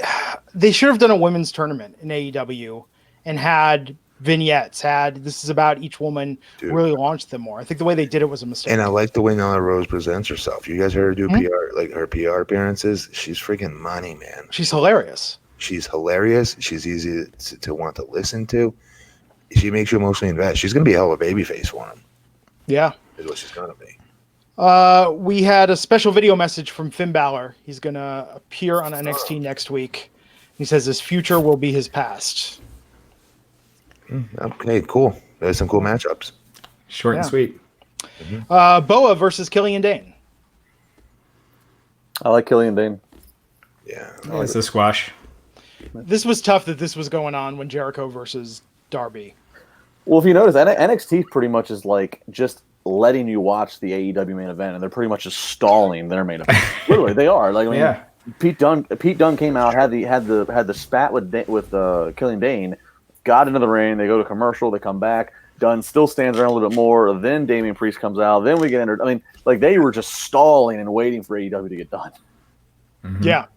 they should have done a women's tournament in AEW and had vignettes. This is about each woman. Dude. Really launched them more. I think the way they did it was a mistake. And I like the way Nyla Rose presents herself. You guys heard her do PR, like her PR appearances. She's freaking money, man. She's hilarious. She's easy to want to listen to. She makes you emotionally invest. She's gonna be a hell of a babyface for him. Yeah, is what she's gonna be. We had a special video message from Finn Balor. He's gonna appear on NXT next week. He says his future will be his past. Okay, cool. There's some cool matchups. Short and sweet. Boa versus Killian Dane. I like Killian Dane. Yeah. It's a squash. This was tough that this was going on when Jericho versus Darby. Well, if you notice, NXT pretty much is like just letting you watch the AEW main event, and they're pretty much just stalling their main event. Literally, they are. Like, I mean, Pete Dunne came out, had the spat with Killian Dane. Got into the ring, they go to commercial, they come back. Dunn still stands around a little bit more. Then Damien Priest comes out. Then we get entered. I mean, like they were just stalling and waiting for AEW to get done. Yeah.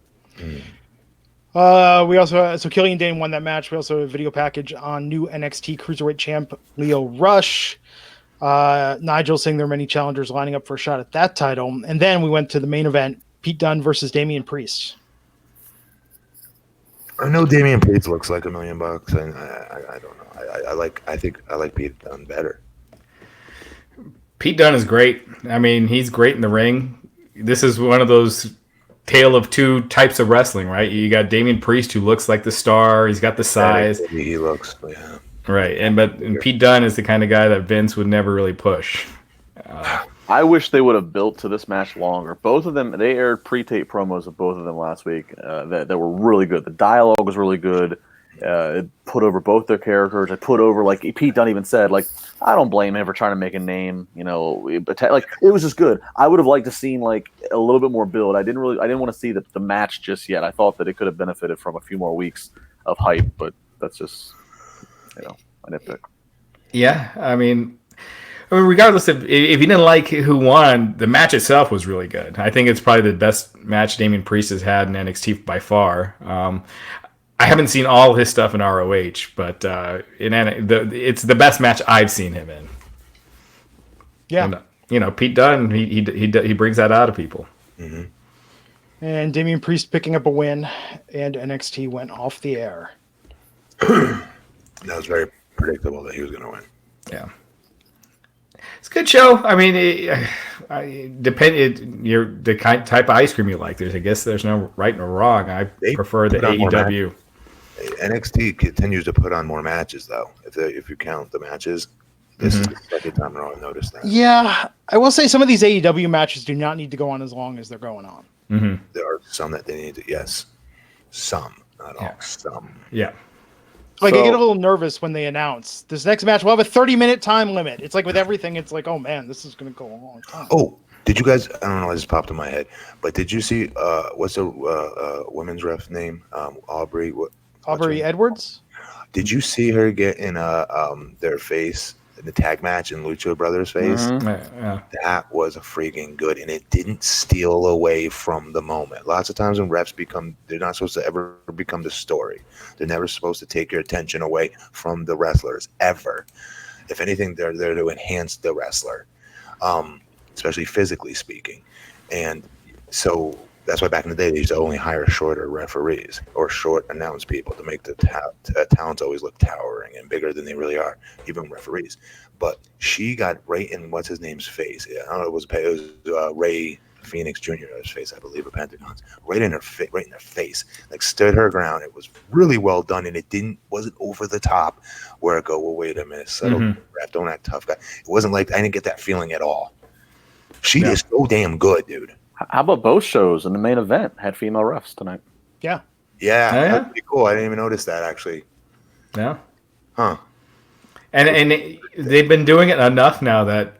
We also so Killian Dane won that match. We also have a video package on new NXT Cruiserweight champ Lio Rush. Nigel saying there are many challengers lining up for a shot at that title. And then we went to the main event: Pete Dunne versus Damien Priest. I know Damien Priest looks like $1 million, and I don't know. I think I like Pete Dunne better. Pete Dunne is great. I mean, he's great in the ring. This is one of those tale of two types of wrestling, right? You got Damien Priest, who looks like the star. He's got the size. He looks, yeah. Right, and Pete Dunne is the kind of guy that Vince would never really push. I wish they would have built to this match longer. Both of them, they aired pre-tape promos of both of them last week that were really good. The dialogue was really good. It put over both their characters. It put over, like Pete Dunne even said, like, I don't blame him for trying to make a name. Like, it was just good. I would have liked to seen like a little bit more build. I didn't want to see the match just yet. I thought that it could have benefited from a few more weeks of hype, but that's just a nitpick. Yeah, I mean, regardless of if you didn't like who won, the match itself was really good. I think it's probably the best match Damien Priest has had in NXT by far. I haven't seen all his stuff in ROH, but it's the best match I've seen him in. Yeah, and, Pete Dunne, he brings that out of people. Mm-hmm. And Damien Priest picking up a win, and NXT went off the air. That was very predictable that he was going to win. Yeah. It's a good show. I mean, the type of ice cream you like. I guess there's no right or wrong. I prefer the AEW. NXT continues to put on more matches, though. If you count the matches, this is the second time I've noticed that. Yeah, I will say some of these AEW matches do not need to go on as long as they're going on. Mm-hmm. There are some that they need to. Yes, some, not all. Some. Yeah. Like, I get a little nervous when they announce this next match will have a 30-minute time limit. It's like with everything, it's like, oh man, this is going to go a long time. Oh, did you guys? I don't know. It just popped in my head. But did you see? What's the women's ref name? Aubrey. Aubrey Edwards. Did you see her get in their face in the tag match in Lucha Brothers' face? Mm-hmm. Yeah. That was a freaking good, and it didn't steal away from the moment. Lots of times when refs they're not supposed to ever become the story. They're never supposed to take your attention away from the wrestlers, ever. If anything, they're there to enhance the wrestler, especially physically speaking. And so that's why back in the day, they used to only hire shorter referees or short announce people to make the talents always look towering and bigger than they really are, even referees. But she got right in what's his name's face. I don't know, it was Ray Phoenix Jr.'s face, I believe, of Pentagon's. Right in their face, like stood her ground. It was really well done, and wasn't over the top where it go, well, wait a minute, settle, ref, don't act tough guy. It wasn't like, I didn't get that feeling at all. She is so damn good, dude. How about both shows in the main event had female refs tonight? Yeah. Yeah, that's pretty cool. I didn't even notice that, actually. Yeah. Huh. And they've been doing it enough now that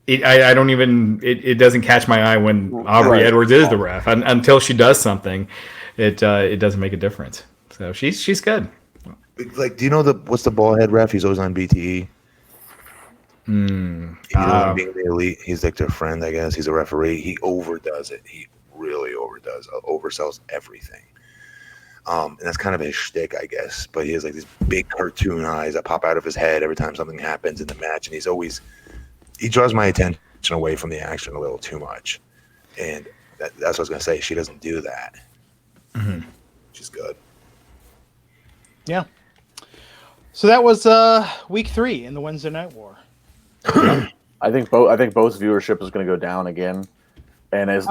it doesn't catch my eye when Aubrey Edwards is the ref. Until she does something, it doesn't make a difference. So she's good. Like, do you know what's the bald head ref? He's always on BTE. Being the elite, he's like their friend, I guess. He's a referee. He overdoes it. He really oversells everything. And that's kind of his shtick, I guess. But he has like these big cartoon eyes that pop out of his head every time something happens in the match, and he draws my attention away from the action a little too much. And that's what I was gonna say. She doesn't do that. Mm-hmm. She's good. Yeah. So that was week 3 in the Wednesday Night War. I think both viewership is going to go down again, and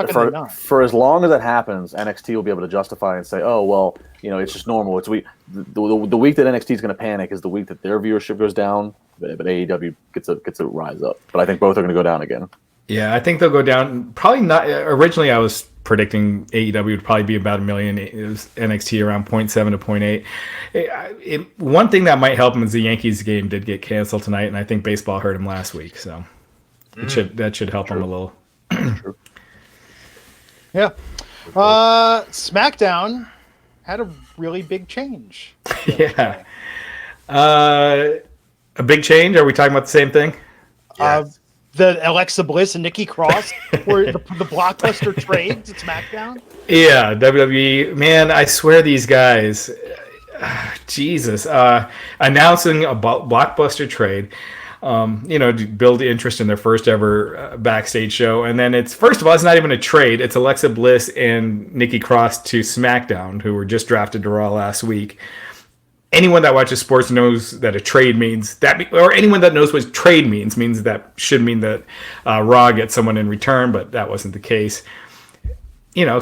for as long as that happens, NXT will be able to justify and say, "Oh well, it's just normal." It's the week that NXT is going to panic is the week that their viewership goes down, but AEW gets a rise up. But I think both are going to go down again. Yeah, I think they'll go down. Probably not. Originally, I was predicting AEW would probably be about 1 million. It was NXT around 0.7 to 0.8. One thing that might help him is the Yankees game did get canceled tonight, and I think baseball hurt him last week, so that should help him a little. Yeah. SmackDown had a really big change. Yeah. A big change? Are we talking about the same thing? Yes. The Alexa Bliss and Nikki Cross were the blockbuster trades at SmackDown. Yeah, WWE. Man, I swear these guys, Jesus, announcing a blockbuster trade, to build interest in their first ever backstage show. And then first of all, it's not even a trade. It's Alexa Bliss and Nikki Cross to SmackDown, who were just drafted to Raw last week. Anyone that watches sports knows that a trade means that, or anyone that knows what trade means that should mean that Raw gets someone in return, but that wasn't the case.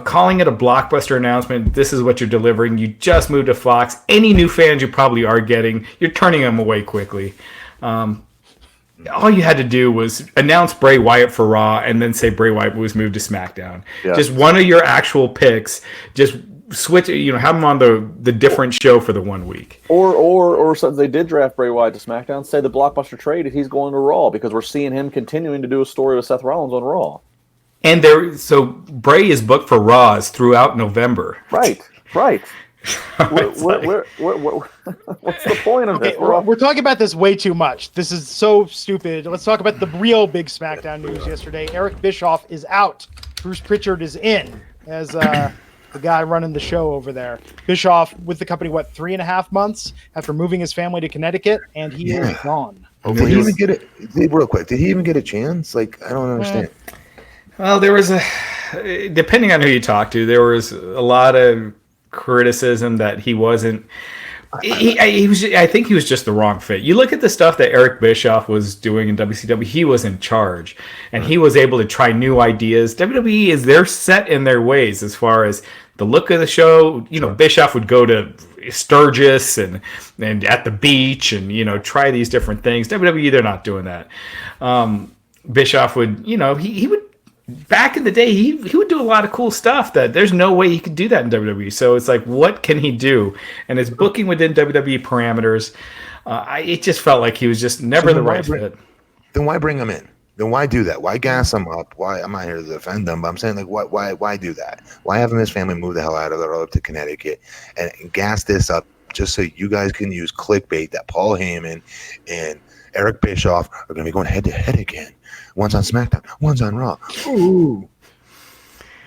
calling it a blockbuster announcement. This is what you're delivering. You just moved to Fox. Any new fans you probably are getting, you're turning them away quickly. All you had to do was announce Bray Wyatt for Raw and then say Bray Wyatt was moved to SmackDown. Yeah. Just one of your actual picks. Just switch, have him on the different show for the 1 week. Or something. They did draft Bray Wyatt to SmackDown. Say the blockbuster trade if he's going to Raw, because we're seeing him continuing to do a story with Seth Rollins on Raw. And so Bray is booked for Raws throughout November. Right. What's the point of this? We're talking about this way too much. This is so stupid. Let's talk about the real big SmackDown news yesterday. Eric Bischoff is out. Bruce Pritchard is in as the guy running the show over there. Bischoff with the company, 3.5 months after moving his family to Connecticut, and he is gone. Did he even get it? Real quick, did he even get a chance? I don't understand. Well, there was depending on who you talk to, there was a lot of criticism that he wasn't. I think he was just the wrong fit. You look at the stuff that Eric Bischoff was doing in WCW. He was in charge, and he was able to try new ideas. WWE they're set in their ways as far as the look of the show. Bischoff would go to Sturgis and at the beach and try these different things. WWE, they're not doing that. Bischoff would he would. Back in the day, he would do a lot of cool stuff that there's no way he could do that in WWE. So it's like, what can he do? And his booking within WWE parameters, it just felt like he was just never the right fit. Then why bring him in? Then why do that? Why gas him up? Why? I'm not here to defend him, but I'm saying, why do that? Why haven't his family move the hell out of there up to Connecticut and gas this up just so you guys can use clickbait that Paul Heyman and Eric Bischoff are going to be going head to head again? One's on SmackDown, one's on Raw. Ooh.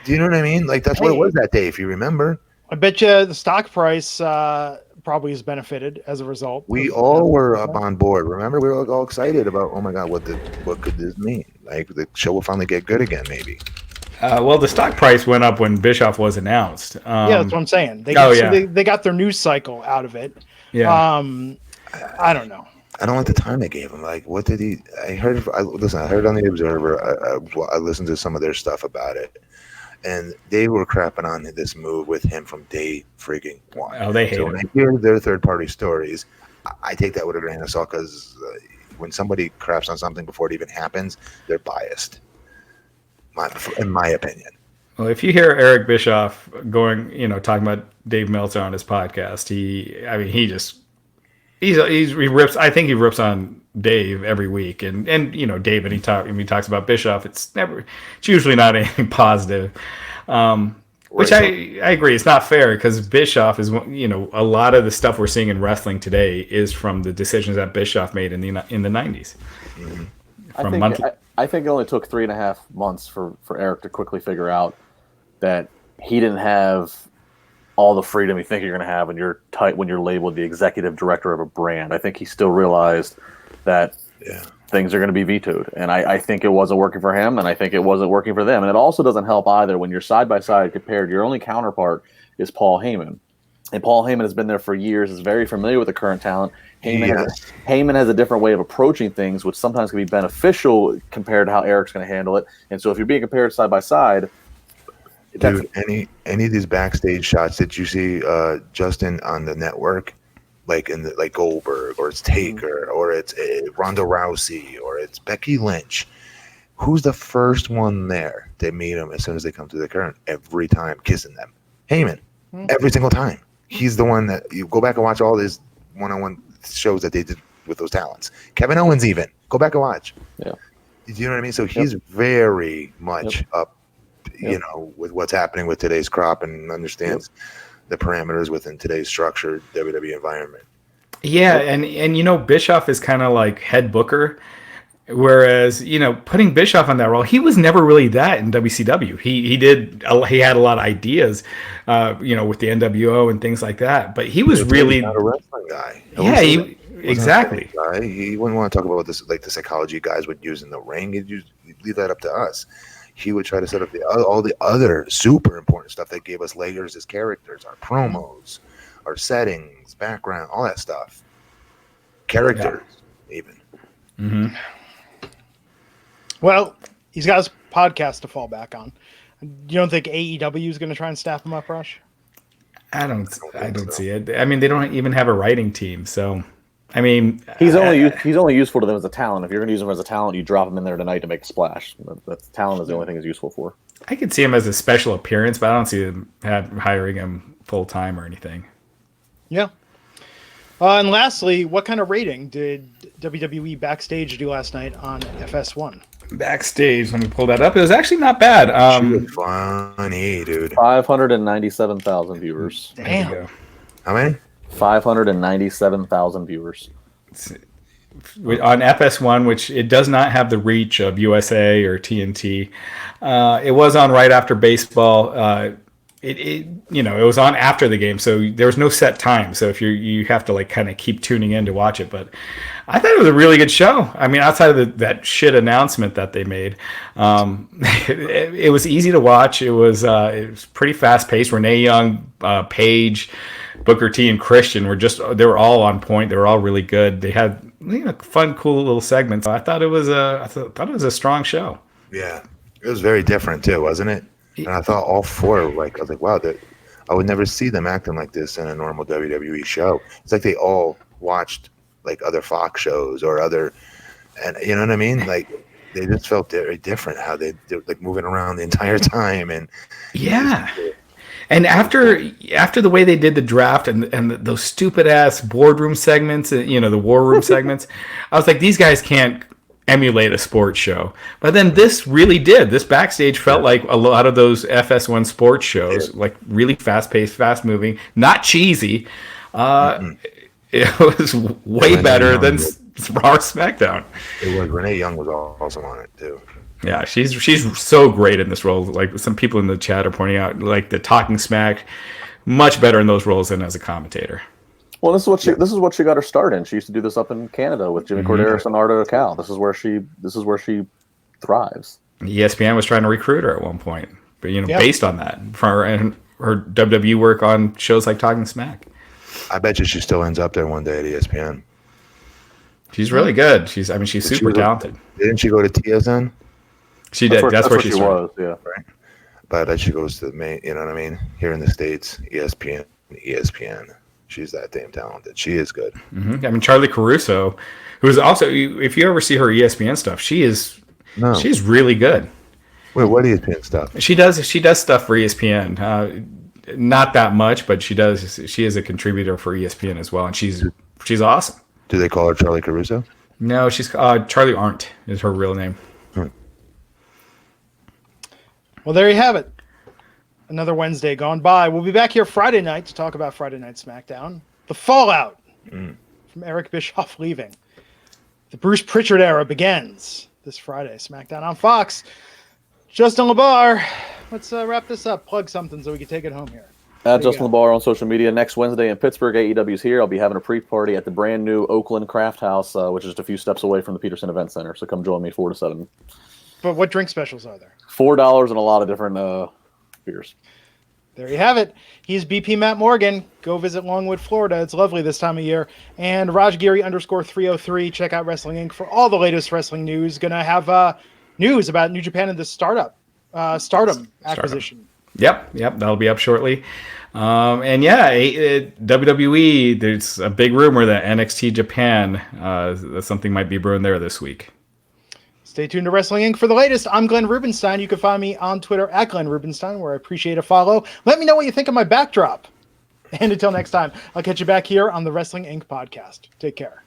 Do you know what I mean? That's what it was that day, if you remember. I bet you the stock price probably has benefited as a result. We all were up on board. Remember, we were all excited about, oh my God, what could this mean? The show will finally get good again, maybe. Well, the stock price went up when Bischoff was announced. Yeah, that's what I'm saying. They got their news cycle out of it. Yeah. I don't know. I don't like the time they gave him. What did he? I heard on the Observer. I listened to some of their stuff about it, and they were crapping on this move with him from day freaking one. Oh, they hate him. When I hear their third-party stories, I take that with a grain of salt, because when somebody craps on something before it even happens, they're biased. In my opinion. Well, if you hear Eric Bischoff talking about Dave Meltzer on his podcast, he rips. I think he rips on Dave every week, and Dave, when he talks about Bischoff, it's usually not anything positive. Which I agree, it's not fair, because Bischoff is a lot of the stuff we're seeing in wrestling today is from the decisions that Bischoff made in the 90s. Mm-hmm. I think it only took 3.5 months for Eric to quickly figure out that he didn't have all the freedom you think you're going to have when you're labeled the executive director of a brand. I think he still realized that things are going to be vetoed. And I think it wasn't working for him, and I think it wasn't working for them. And it also doesn't help either when you're side by side compared. Your only counterpart is Paul Heyman. And Paul Heyman has been there for years, is very familiar with the current talent. Heyman has a different way of approaching things, which sometimes can be beneficial compared to how Eric's going to handle it. And so if you're being compared side by side, dude, any of these backstage shots that you see Justin on the network, like Goldberg, or it's Taker, or it's Ronda Rousey, or it's Becky Lynch, who's the first one there? They meet him as soon as they come to the current, every time, kissing them. Heyman, every single time. He's the one that you go back and watch all these one-on-one shows that they did with those talents. Kevin Owens, even go back and watch. Yeah, do you know what I mean? So he's very much up, with what's happening with today's crop, and understands the parameters within today's structured WWE environment. Yeah, and Bischoff is kind of like head booker, whereas putting Bischoff on that role, he was never really that in WCW. He had a lot of ideas, with the NWO and things like that, but he was really not a wrestling guy. Exactly. He wouldn't want to talk about this, like the psychology guys would use in the ring. He'd leave that up to us. He would try to set up all the other super important stuff that gave us layers as characters, our promos, our settings, background, all that stuff. Characters, even. Mm-hmm. Well, he's got his podcast to fall back on. You don't think AEW is going to try and staff him up, Rush? I don't see it. I mean, they don't even have a writing team, so I mean, he's only useful to them as a talent. If you're going to use him as a talent, you drop him in there tonight to make a splash. That talent is the only thing he's useful for. I could see him as a special appearance, but I don't see them hiring him full time or anything. Yeah. And lastly, what kind of rating did WWE Backstage do last night on FS1? Backstage, let me pull that up. It was actually not bad. She was funny, dude. 597,000 viewers. Damn. How many? 597,000 viewers. On FS1, which it does not have the reach of USA or TNT. It was on right after baseball. It was on after the game, so there was no set time. So if you have to like kind of keep tuning in to watch it. But I thought it was a really good show. I mean, outside of that shit announcement that they made, it was easy to watch. It was pretty fast paced. Renee Young, Paige, Booker T, and Christian they were all on point. They were all really good. They had fun, cool little segments. I thought it was a strong show. Yeah, it was very different too, wasn't it? And I thought all four, I was like, wow, I would never see them acting like this in a normal WWE show. It's like they all watched like other Fox shows or other, and you know what I mean? Like they just felt very different how they're like moving around the entire time. And yeah. And after the way they did the draft and those stupid ass boardroom segments, the war room segments, I was like, these guys can't emulate a sports show. But then this really did. This Backstage felt like a lot of those FS1 sports shows, like really fast paced, fast moving, not cheesy. It was way better than Raw or SmackDown. It was. Renee Young was also on it too. Yeah, she's so great in this role. Like some people in the chat are pointing out, like the talking smack, much better in those roles than as a commentator. Well, this is what she got her start in. She used to do this up in Canada with Jimmy Corderas and Arto Cal. This is where she thrives. ESPN was trying to recruit her at one point, but based on that, for her WWE work on shows like Talking Smack. I bet you she still ends up there one day at ESPN. She's really good. She's super talented. Didn't she go to TSN? She did. That's where she was. Yeah. Right. But I bet she goes to the main. You know what I mean? Here in the States, ESPN. She's that damn talented. She is good. Mm-hmm. I mean, Charlie Caruso, who's also, if you ever see her ESPN stuff, she's really good. Wait, what ESPN stuff? She does stuff for ESPN. Not that much, but she does. She is a contributor for ESPN as well, and she's awesome. Do they call her Charlie Caruso? No, she's Charlie Arndt is her real name. Well, there you have it. Another Wednesday gone by. We'll be back here Friday night to talk about Friday Night SmackDown. The fallout from Eric Bischoff leaving. The Bruce Pritchard era begins this Friday. SmackDown on Fox. Justin LaBar, let's wrap this up. Plug something so we can take it home here. At Justin LaBar on social media. Next Wednesday in Pittsburgh, AEW's here. I'll be having a pre-party at the brand new Oakland Craft House, which is just a few steps away from the Peterson Event Center. So come join me 4 to 7. But what drink specials are there? $4 and a lot of different beers. There you have it. He's BP Matt Morgan. Go visit Longwood, Florida. It's lovely this time of year. And Raj Giri _303. Check out Wrestling Inc. for all the latest wrestling news. Gonna have news about New Japan and the Stardom acquisition. Yep, that'll be up shortly. And WWE, there's a big rumor that NXT Japan, something might be brewing there this week. Stay tuned to Wrestling Inc. for the latest. I'm Glenn Rubenstein. You can find me on Twitter at Glenn Rubenstein, where I appreciate a follow. Let me know what you think of my backdrop. And until next time, I'll catch you back here on the Wrestling Inc. podcast. Take care.